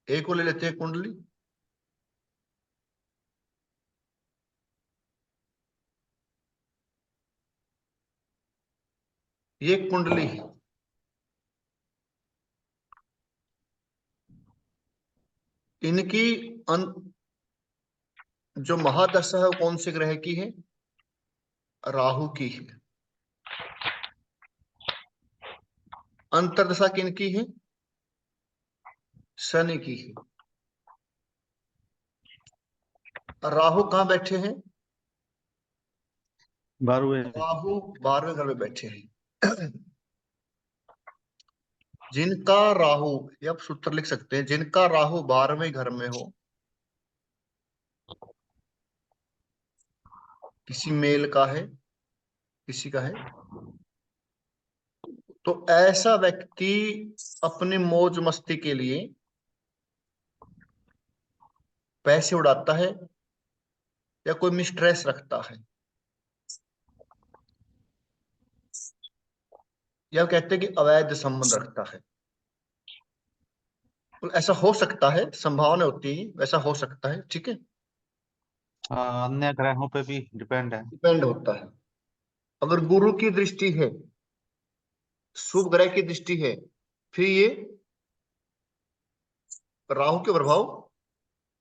एक को ले लेते हैं कुंडली, ये कुंडली है, इनकी जो महादशा है वो कौन से ग्रह की है? राहु की है। अंतरदशा किनकी है? शनि की है। राहु कहाँ बैठे हैं? 12वें। राहु 12वें घर में बैठे हैं। जिनका राहु, ये आप सूत्र लिख सकते हैं, जिनका राहु 12वें घर में हो, किसी मेल का है, किसी का है, तो ऐसा व्यक्ति अपने मौज मस्ती के लिए पैसे उड़ाता है, या कोई मिस्ट्रेस रखता है, या कहते हैं कि अवैध संबंध रखता है। तो ऐसा हो सकता है, संभावना होती है, वैसा हो सकता है, ठीक है। अन्य ग्रहों पे भी डिपेंड है। डिपेंड होता है। अगर गुरु की दृष्टि है, शुभ ग्रह की दृष्टि है, फिर ये राहु के प्रभाव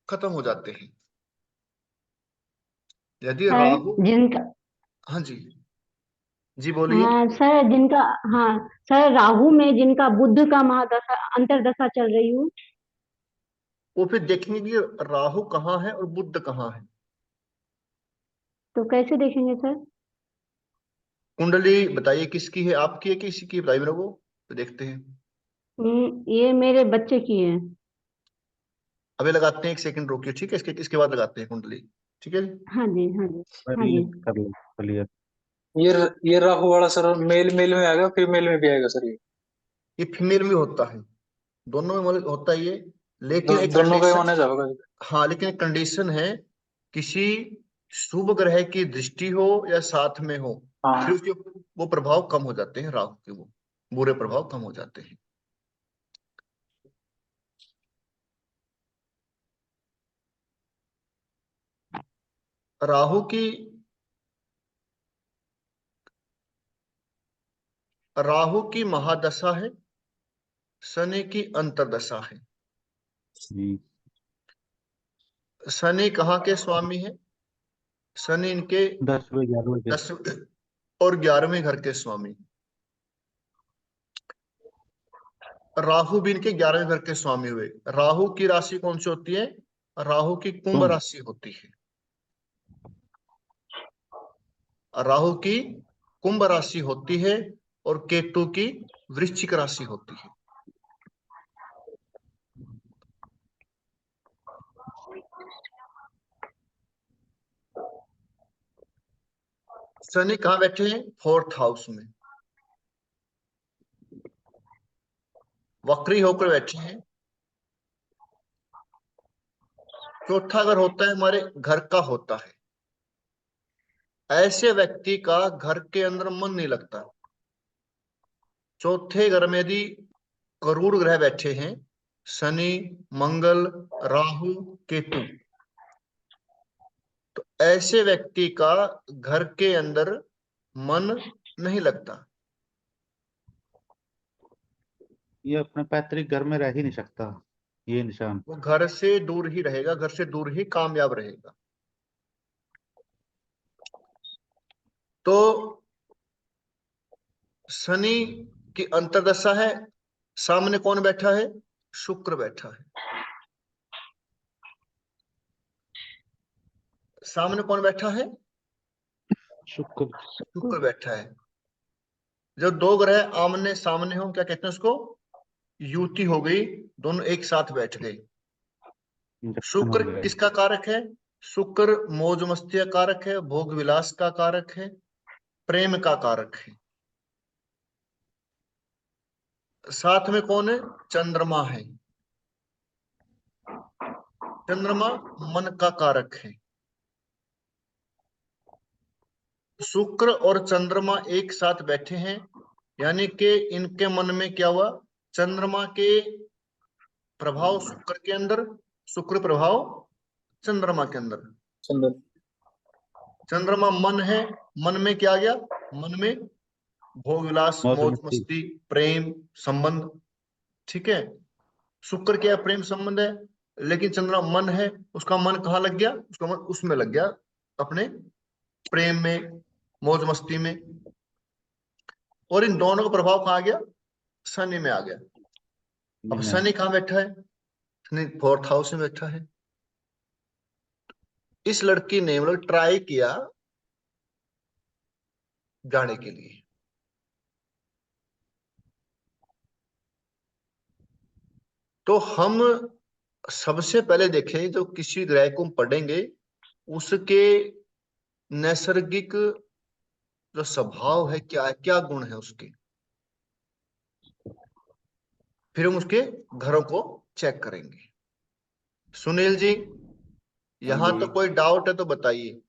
खत्म हो जाते हैं। यदि सर राहु, जिनका, हाँ जी, जी बोलिए। हाँ सर जिनका, हाँ सर राहु में जिनका बुध का महादशा अंतरदशा चल रही हूँ। वो फिर देखेंगे कि राहु कहाँ है और बुध कहाँ है। तो कैसे देखेंगे सर? कुंडली बताइए किसकी है, आपकी है किसी की, बताइए मेरे को, तो देखते हैं। ये मेरे बच्चे की है। अभी लगाते हैं, 1 सेकंड रोकिए, ठीक है, इसके इसके बाद लगाते हैं कुंडली, ठीक है। हाँ जी, हाँ जी, हाँ क्लियर जी। कर लो, क्लियर। ये राहु वाला सर मेल मेल में आएगा, फीमेल में भी आएगा सर ये? ये फीमेल में होता है, दोनों में मतलब होता है ये, लेकिन एक दोनों का ही कंडीशन, माना जाएगा। हाँ लेकिन एक कंडीशन है, किसी शुभ ग्रह की दृष्टि हो या साथ में हो, फिर हाँ। उसके वो प्रभाव कम हो जाते हैं, राहु के वो बुरे प्रभाव कम हो जाते हैं। राहु की, राहु की महादशा है, शनि की अंतरदशा है। जी। शनि कहाँ के स्वामी है? शनि इनके 10वें 11वें के। 10 और 11वें घर के स्वामी। राहु भी इनके 11वें घर के स्वामी हुए। राहु की राशि कौन सी होती है? राहु की कुंभ कुंभ। राशि होती है। राहु की कुंभ राशि होती है और केतु की वृश्चिक राशि होती है। शनि कहाँ बैठे हैं? 4th हाउस में वक्री होकर बैठे हैं। चौथा घर होता है हमारे घर का होता है। ऐसे व्यक्ति का घर के अंदर मन नहीं लगता। चौथे घर में यदि करूर ग्रह बैठे हैं, शनि, मंगल, राहु, केतु, तो ऐसे व्यक्ति का घर के अंदर मन नहीं लगता। ये अपने पैतृक घर में रह ही नहीं सकता ये निशान। वो घर से दूर ही रहेगा, घर से दूर ही कामयाब रहेगा। तो शनि की अंतर्दशा है। सामने कौन बैठा है? शुक्र बैठा है। सामने कौन बैठा है? शुक्र। शुक्र बैठा है। जब दो ग्रह आमने सामने हो, क्या कहते हैं उसको? युति हो गई, दोनों एक साथ बैठ गए। इंजेक्शन हो शुक्र गया। किसका कारक है? शुक्र मौज मस्ती का कारक है, भोग विलास का कारक है, प्रेम का कारक है। साथ में कौन है? चंद्रमा है। चंद्रमा मन का कारक है। शुक्र और चंद्रमा एक साथ बैठे हैं, यानी कि इनके मन में क्या हुआ? चंद्रमा के प्रभाव शुक्र के अंदर, शुक्र प्रभाव चंद्रमा के अंदर। चंद्र चंद्रमा मन है, मन में क्या आ गया? मन में भोग विलास, मौज मौज मस्ती। मस्ती, प्रेम संबंध। ठीक है, शुक्र क्या है? प्रेम संबंध है। लेकिन चंद्रमा मन है, उसका मन कहाँ लग गया? उसका मन उसमें लग गया, अपने प्रेम में, मौज मस्ती में। और इन दोनों का प्रभाव कहाँ आ गया? शनि में आ गया। अब शनि कहाँ बैठा है? शनि 4th हाउस में बैठा है। इस लड़की ने मतलब ट्राई किया जाने के लिए। तो हम सबसे पहले देखें, जो किसी ग्रह को हम पढ़ेंगे उसके नैसर्गिक जो स्वभाव है, क्या है, क्या गुण है उसके, फिर हम उसके घरों को चेक करेंगे। सुनील जी, यहाँ तो कोई डाउट है तो बताइए।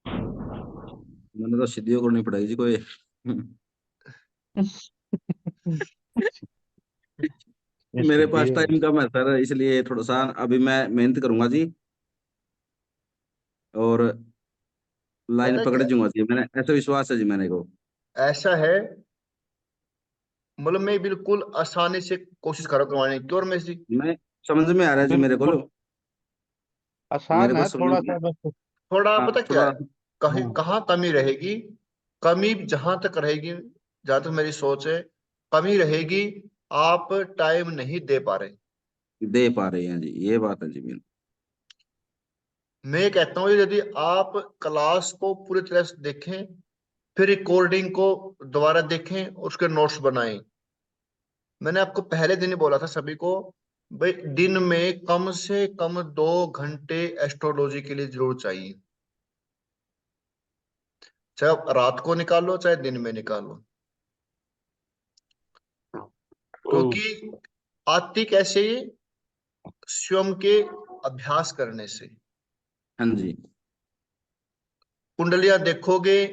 मैंने तो सिद्धियों करनी पड़ेगी जी कोई। मेरे पास टाइम कम है सर, इसलिए थोड़ा सा अभी मैं मेहनत करूंगा जी और लाइन पता है पकड़ क्या जूंगा जी। मैंने ऐसा विश्वास है जी मेरे को। ऐसा है? मतलब मैं बिल्कुल आसानी से कोशिश कर रहा हूँ करवाने की। और मैं मैं समझ में आ रहा है जी मेरे को। बिल्कुल मेरे आसान को है समझ थोड़ा में। सा बस। थोड़ा, हाँ पता क्या थोड़ा। है, कहीं हाँ। कहाँ कमी रहेगी? कमी जहां तक रहेगी, जहां तक मेरी सोच है, कमी रहेगी आप टाइम नहीं दे पा रहे। दे पा रहे हैं जी, ये बात है जी मेरी। मैं कहता हूँ यदि आप क्लास को पूरी तरह से देखें, फिर रिकॉर्डिंग को दोबारा देखें, उसके नोट्स बनाएं। मैंने आपको पहले दिन ही बोला था सभी को, भाई दिन में कम से कम 2 घंटे एस्ट्रोलॉजी के लिए जरूर चाहिए। चाहे आप रात को निकालो, चाहे दिन में निकालो। क्योंकि आती कैसे? ये स्वयं के अभ्यास करने से। हाँ जी। कुंडलियां देखोगे,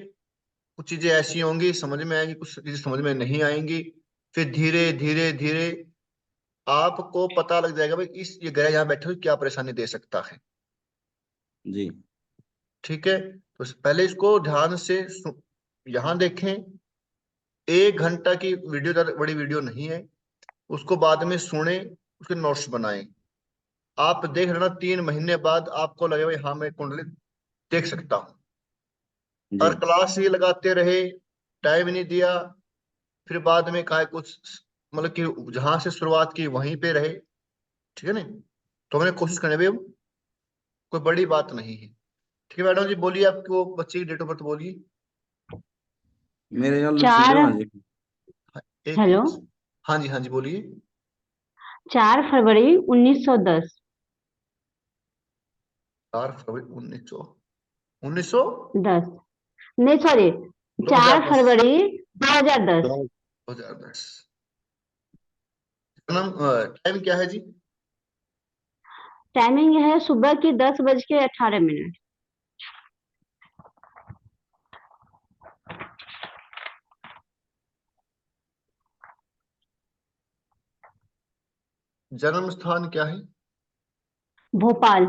कुछ चीजें ऐसी होंगी समझ में आएंगी, कुछ चीजें समझ में नहीं आएंगी। फिर धीरे धीरे धीरे आपको पता लग जाएगा भाई इस ये ग्रह यहाँ बैठे हुए क्या परेशानी दे सकता है। जी। ठीक है, तो पहले इसको ध्यान से यहाँ देखें। 1 घंटा की वीडियो, ज्यादा बड़ी वीडियो नहीं है। उसको बाद में सुने, उसके नोट्स बनाएं। आप देख लेना 3 महीने बाद आपको लगेगा भाई हाँ मैं कुंडली देख सकता हूँ। जी। और क्लास ही लगाते रहे, टाइम नहीं दिया, फिर बाद में कहा कुछ मतलब कि जहां से शुरुआत की वहीं पे रहे, ठीक है ना। तो हमने कोशिश करनी भाई, कोई बड़ी बात नहीं है। ठीक है मैडम जी, बोलिए आपको बच्चे की डेट ऑफ बर्थ बोलिए। मेरे यार लिख लो 4 ना जी। एक हेलो, मिनट। हाँ जी, हाँ जी, बोलिए। 4 फरवरी 1910। 4 फरवरी 1900 10 नहीं, सॉरी, 4 2010। फरवरी 2010। 2010। जन्म टाइम क्या है जी? टाइमिंग है सुबह की 10:18। जन्म स्थान क्या है? भोपाल।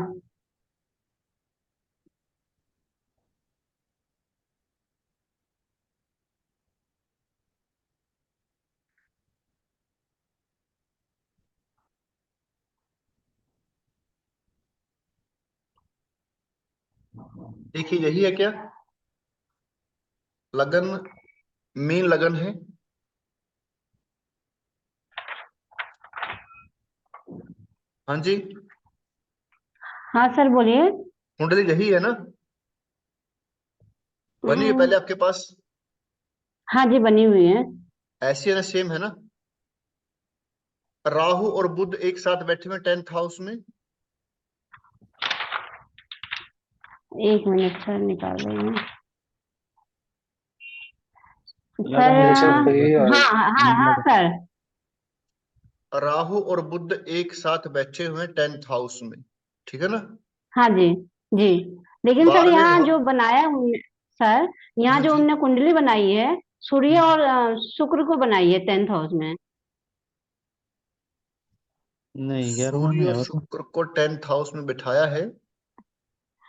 देखिए यही है क्या? लगन, मेन लगन है। हाँ जी, हाँ सर, बोलिए। कुंडली यही है ना? बनी है पहले आपके पास? हाँ जी, बनी हुई है। ऐसी है ना, सेम है ना? राहु और बुध एक साथ बैठे हुए 10th हाउस में। 1 मिनट सर, निकाल रही हूँ। सर, लगन हमेशा सही हाँ है। हाँ हाँ हाँ सर। राहु और बुध एक साथ बैठे हुए 10th हाउस में, ठीक है ना? हाँ जी, जी। लेकिन सर 12वें यहाँ भाव। जो बनाया उनने, सर यहाँ हाँ जो जी। उनने कुंडली बनाई है, सूर्य और शुक्र को बनाई है 10th हाउस में। नहीं, 11वां में सूर्य है और वो तो। शुक्र को 10th हाउस में बिठाया है।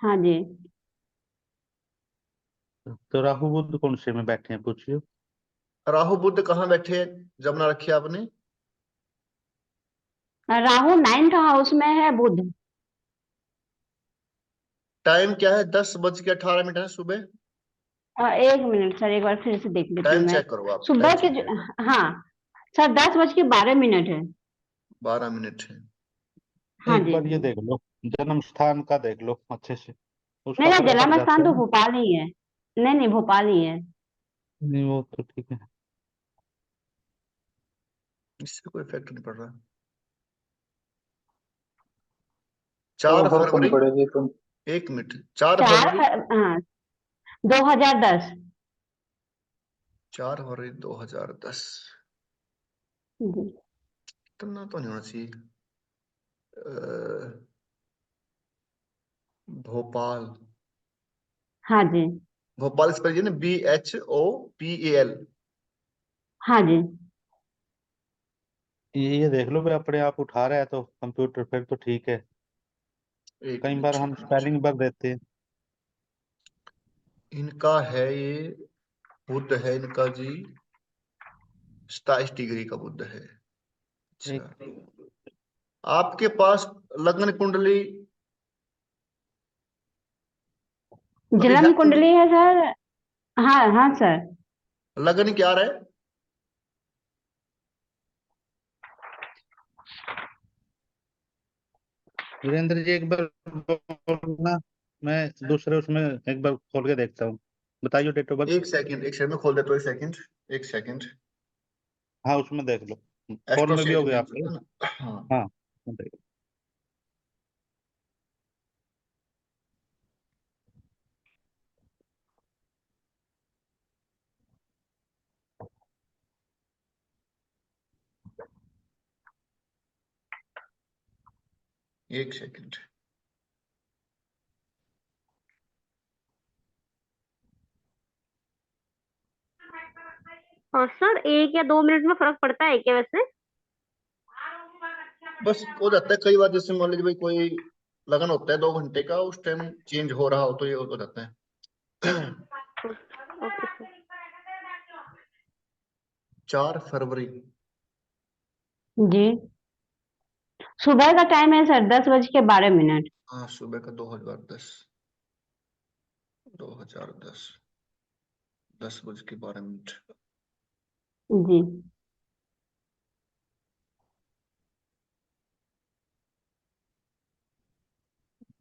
हाँ जी। तो राहु बुध कौन से में बैठे हैं पूछिए। राहु बुध कहाँ बैठे हैं? जमुना रखी आपने। राहु 9th हाउस में है, बुध। टाइम क्या है? 10:18 है सुबह। 1 मिनट सर, एक बार फिर से देख लेती हूँ टाइम मैं। चेक करो, आप सुबह टाइम के चेक करो। हाँ सर, 10:12 है। 12 मिनट है। हाँ एक जी। बार ये देख लो, जन्म स्थान का देख लो अच्छे से, उसका मेरा फर्क पड़ जन्म स्थान जाता है तो ना। भोपाल ही है। नहीं नहीं, भोपाल ही है। नहीं, वो तो ठीक है। इससे कोई इफेक्ट नहीं पड़ रहा। तो 4 फर्क नहीं फरवरी पड़ेगी तुम। 1 मिनट, 4 4 फरवरी हाँ, 2010। 4 फरवरी 2010। जी। इतना तो नहीं होना चाहिए। अ, भोपाल। हाँ जी। भोपाल इस पर ना, BHOPAL। हाँ जी। ये देख लो भाई, अपने आप उठा रहा है तो कंप्यूटर, फिर तो ठीक है। एक कई बार मिनट हम एक मिनट। स्पेलिंग भर देते हैं। इनका है ये, बुध है इनका जी, 27 डिग्री का बुध है। एक अच्छा, आपके पास लग्न कुंडली अभी है? जन्म कुंडली है सर। हाँ हाँ सर। लग्न क्या रहा है? वीरेंद्र जी, एक बार बोलना, मैं दूसरे उसमें एक बार खोल के देखता हूँ। बताइए डेट ऑफ बर्थ। एक सेकंड, एक सेकंड में खोल देता हूँ, एक सेकंड। एक सेकंड। हाँ, उसमें देख लो। फोन एस्ट्रो में भी सेट हो गया में आपके। है ना? हाँ। हाँ, देख लो। एक सेकंड। और सर 1 या 2 मिनट में फर्क पड़ता है क्या वैसे? बस हो जाता है कई बार, जैसे मान लीजिए भाई कोई लगन होता है 2 घंटे का, उस टाइम चेंज हो रहा हो तो ये हो जाता है। Okay sir. 4 फरवरी। जी। सुबह का टाइम है सर, 10:12। हाँ, सुबह का 2010। 2010, 10:12। जी।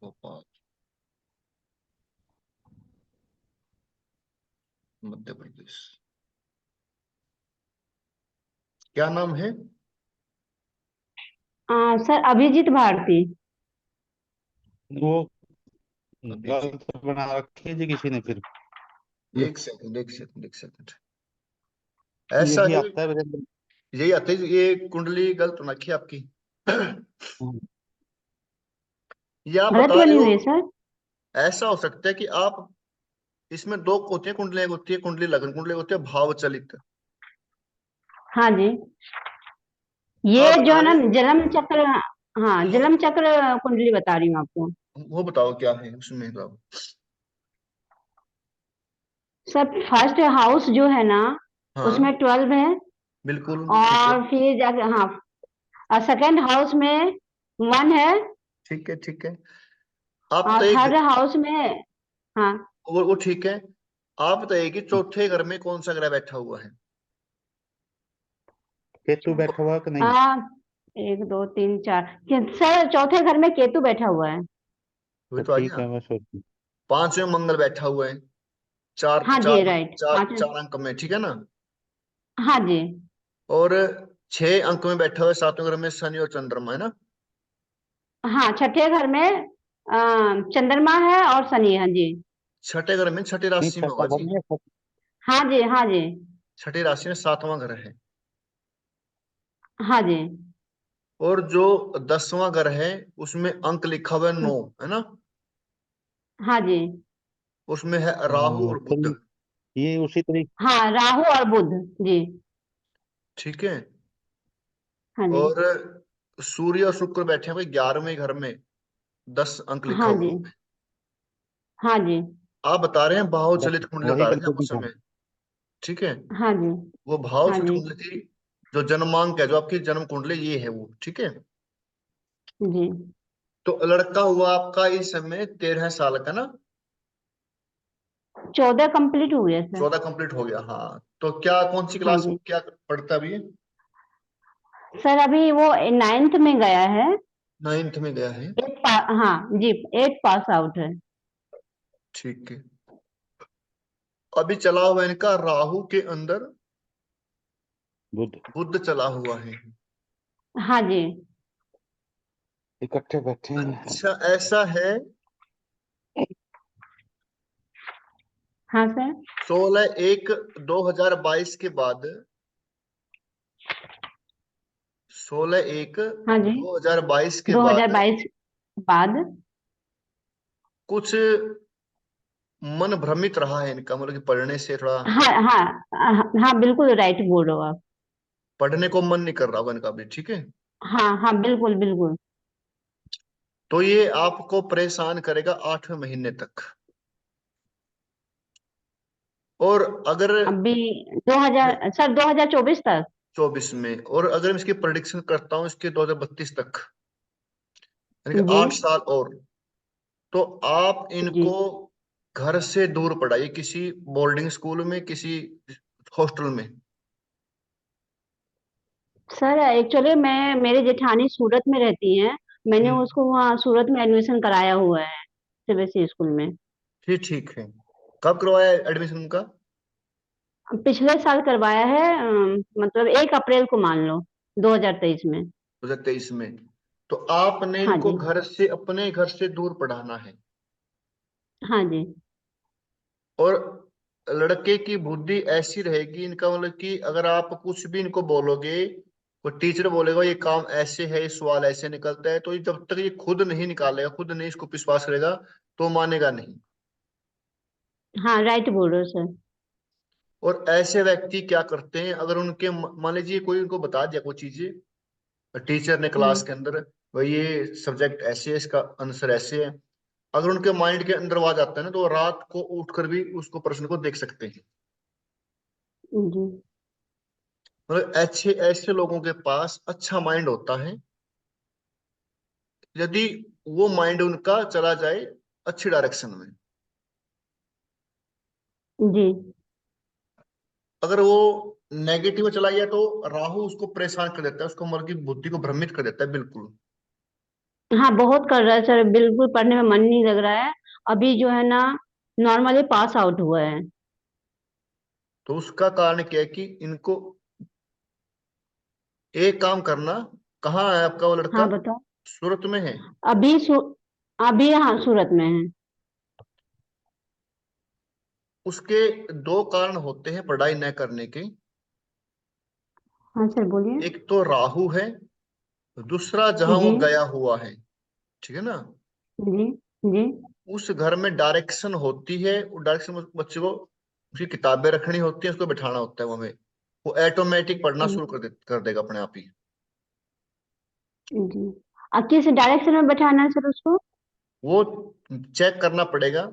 भोपाल, मध्य प्रदेश। क्या नाम है? सर अभिजीत भारती। वो अभिजीत, गलत बना रखी है जी किसी ने फिर। एक सेकंड, एक सेकंड, एक सेकंड। ऐसा यही है, आता है वीरेंद्र। यही आते हैं, ये कुंडली गलत रखी है आपकी। ये आप गलत बता रहे बनी हो, हुई है सर। ऐसा हो सकता है कि आप, इसमें दो होती है कुंडलियां, एक होती है कुंडली लग्न, कुंडली होती है भाव चलित। हाँ जी, ये आप जो बता है ना रहे, जन्म चक्र। हाँ, हाँ, जन्म चक्र कुंडली बता रही हूँ आपको। वो बताओ क्या है उसमें तो। सर फर्स्ट हाउस जो है ना, हाँ, उसमें 12 है। बिल्कुल ठीक है, और फिर जाके हाँ, और सेकेंड हाउस में 1 है। ठीक है, ठीक है। आप और तो एक, थर्ड हाउस में, हाँ वो ठीक है। आप बताइए कि चौथे घर में कौन सा ग्रह बैठा हुआ है? केतु बैठा हुआ कि नहीं? आ, 1 2 3 4, सर चौथे घर में केतु बैठा हुआ है। वही तो तो आ ठीक गया। है, मैं सोचू। पांचवें मंगल बैठा हुआ है, चार हाँ जी, चार राइट, चार 5। चार अंक में, ठीक है ना? हाँ जी। और 6 अंक में बैठा हुआ है सातवें घर में शनि और चंद्रमा, है ना? हाँ, छठे घर में चंद्रमा है और शनि है जी। छठे घर में छठी नहीं, राशि में छठा होगा घर जी। नहीं है, हाँ जी, हाँ जी, छठी राशि में सातवां घर है। हाँ जी, और जो 10वां घर है, उसमें अंक लिखा हुआ है 9, है ना? हाँ जी। उसमें है राहु और बुध। तो ये उसी तरीके। हाँ, राहु और बुध जी। ठीक है। हाँ जी, और सूर्य और शुक्र बैठे हुए 11वें घर में, 10 अंक लिखा हाँ हुआ जी, है। हाँ जी, आप बता रहे हैं भाव बस चलित कुंडली वही बता रहे थे आप कंफ्यूजन उस था। समय, ठीक है? हाँ जी, वो भाव हाँ चलित जी, कुंडली थी, जो जन्मांक है, जो आपकी जन्म कुंडली ये है वो, ठीक है? जी। तो लड़का हुआ आपका इस समय 13 साल का ना? 14 कंप्लीट हो गया सर। 14 कंप्लीट हो गया, हाँ। तो क्या, कौन सी हाँ क्लास में जी, क्या पढ़ता है अभी? सर अभी वो 9th में गया है। 9th में गया है, हाँ जी, 8 पास आउट है। ठीक है। अभी चला हुआ है इनका राहु के अंदर बुध बुध चला हुआ है। हाँ जी, इकट्ठे बैठे हैं। अच्छा, ऐसा है, हाँ सर। 16/1/2022 के बाद, 16/1 हाँ जी, 2022 के बाद 2022 बाद। कुछ मन भ्रमित रहा है इनका, मतलब कि पढ़ने से थोड़ा, हाँ हाँ, हाँ बिल्कुल राइट बोल रहे हो आप। पढ़ने को मन नहीं कर रहा होगा इनका भी, ठीक है? हाँ हाँ, बिल्कुल बिल्कुल। तो ये आपको परेशान करेगा 8वें महीने तक। और अगर अभी 2000 सर 2024 तक। 24 में, और अगर मैं इसकी प्रेडिक्शन करता हूँ इसके 2032 तक, यानी कि जी 8 साल और, तो आप जी। इनको घर से दूर पढ़ाइए, किसी बोर्डिंग स्कूल में, किसी हॉस्टल में। सर एक्चुअली मैं, मेरी जेठानी सूरत में रहती हैं। मैंने हम्म, उसको वहाँ सूरत में एडमिशन कराया हुआ है, सीबीएसई स्कूल में। ठीक, ठीक है। कब करवाया एडमिशन उनका? पिछले साल करवाया है, मतलब 1 अप्रैल को मान लो, 2023 में। 2023 में। तो आपने हाँ इनको जी, घर से, अपने घर से दूर पढ़ाना है। हाँ जी, और लड़के की बुद्धि ऐसी रहेगी इनका, मतलब कि अगर आप कुछ भी इनको बोलोगे, वो टीचर बोलेगा ये काम ऐसे है, ये सवाल ऐसे निकलता है, तो ये जब तक ये खुद नहीं निकालेगा, खुद नहीं इसको विश्वास करेगा, तो मानेगा नहीं। हाँ राइट बोल रहे हो सर। और ऐसे व्यक्ति क्या करते हैं, अगर उनके मान लीजिए कोई उनको बता दिया कोई चीजें, टीचर ने क्लास हम्म। के अंदर, भाई ये सब्जेक्ट ऐसे है, इसका आंसर ऐसे है, अगर उनके माइंड के अंदर आ जाता है ना, तो वो रात को उठकर भी उसको प्रश्न को देख सकते हैं। जी मतलब ऐसे ऐसे लोगों के पास अच्छा माइंड होता है, यदि वो माइंड उनका चला जाए अच्छी डायरेक्शन में। जी। अगर वो नेगेटिव में चला गया, तो राहु उसको परेशान कर देता है, उसको मतलब की बुद्धि को भ्रमित कर देता है, बिल्कुल। हाँ बहुत कर रहा है सर, बिल्कुल पढ़ने में मन नहीं लग रहा है। अभी जो है ना, नॉर्मली पास आउट हुआ है। तो उसका कारण क्या है कि इनको एक काम करना। कहाँ है आपका वो लड़का? हाँ बताओ। सूरत में है? अभी अभी हाँ सूरत में है। उसके दो कारण होते हैं पढ़ाई न करने के। हाँ सर बोलिए। एक तो राहु है, दूसरा जहां जी वो गया हुआ है। ठीक है ना? जी जी। उस घर में डायरेक्शन होती है, वो डायरेक्शन बच्चे को उसकी किताबें रखनी होती है, उसको बिठाना होता है वहां में। वो ऑटोमेटिक पढ़ना शुरू कर देगा अपने आप ही। जी। किस डायरेक्शन में बैठाना है सर उसको? वो चेक करना पड़ेगा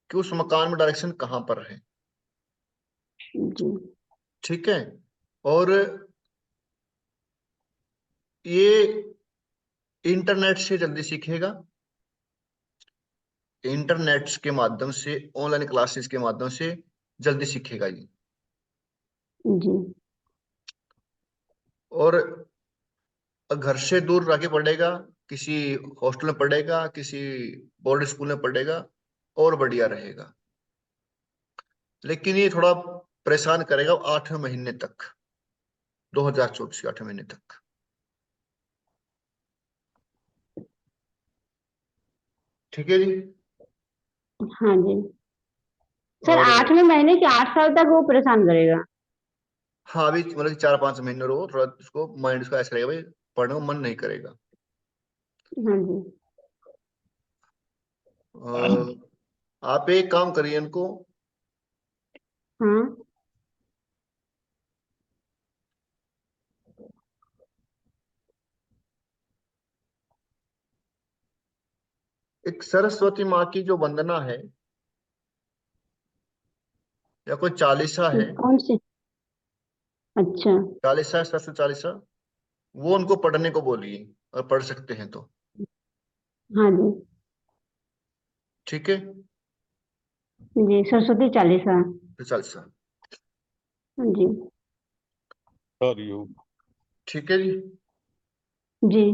कि उस मकान में डायरेक्शन कहाँ पर है। जी ठीक है। और ये इंटरनेट से जल्दी सीखेगा। इंटरनेट के माध्यम से, ऑनलाइन क्लासेस के माध्यम से जल्दी सीखेगा ये। जी। और घर से दूर रह के पढ़ेगा, किसी हॉस्टल में पढ़ेगा, किसी बोर्ड स्कूल में पढ़ेगा, और बढ़िया रहेगा। लेकिन ये थोड़ा परेशान करेगा 8वें महीने तक, 2024 के 8वें महीने तक। ठीक है जी। हाँ जी। सर और 8वें महीने के 8 साल तक वो परेशान करेगा? हाँ, अभी मतलब 4-5 महीने रहो, थोड़ा उसको माइंड उसका ऐसा रहेगा भाई, पढ़ने में मन नहीं करेगा। हाँ जी। आप एक काम करिए, इनको हाँ एक सरस्वती माँ की जो वंदना है, या कोई चालीसा है, कौन सी? अच्छा। चालीसा, सरस्वती चालीसा, वो उनको पढ़ने को बोलिए, और पढ़ सकते हैं तो। हाँ जी। ठीक है। जी सरस्वती चालीसा। तो चालीसा। जी हरिओम। ठीक है जी। जी।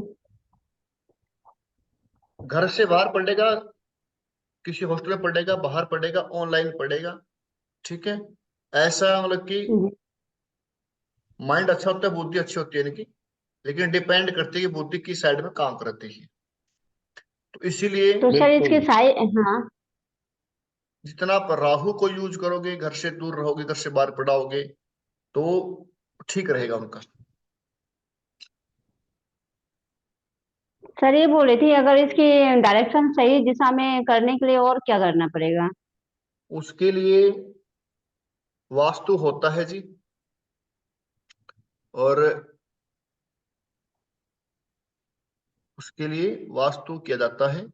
घर से बाहर पढ़ेगा, किसी हॉस्टल में पढ़ेगा, बाहर पढ़ेगा, ऑनलाइन पढ़ेगा। ठीक है। ऐसा मतलब कि जी। माइंड अच्छा होता है, बुद्धि अच्छी होती है इनकी, लेकिन डिपेंड करती है कि बुद्धि किस साइड में काम करती है। तो इसीलिए तो सर इसके हाँ। जितना आप राहु को यूज करोगे, घर से दूर रहोगे, घर से बाहर पढ़ाओगे, तो ठीक रहेगा उनका। सर ये बोल रही थी, अगर इसकी डायरेक्शन सही दिशा में करने के लिए और क्या करना पड़ेगा? उसके लिए वास्तु होता है जी, और उसके लिए वास्तु किया जाता है।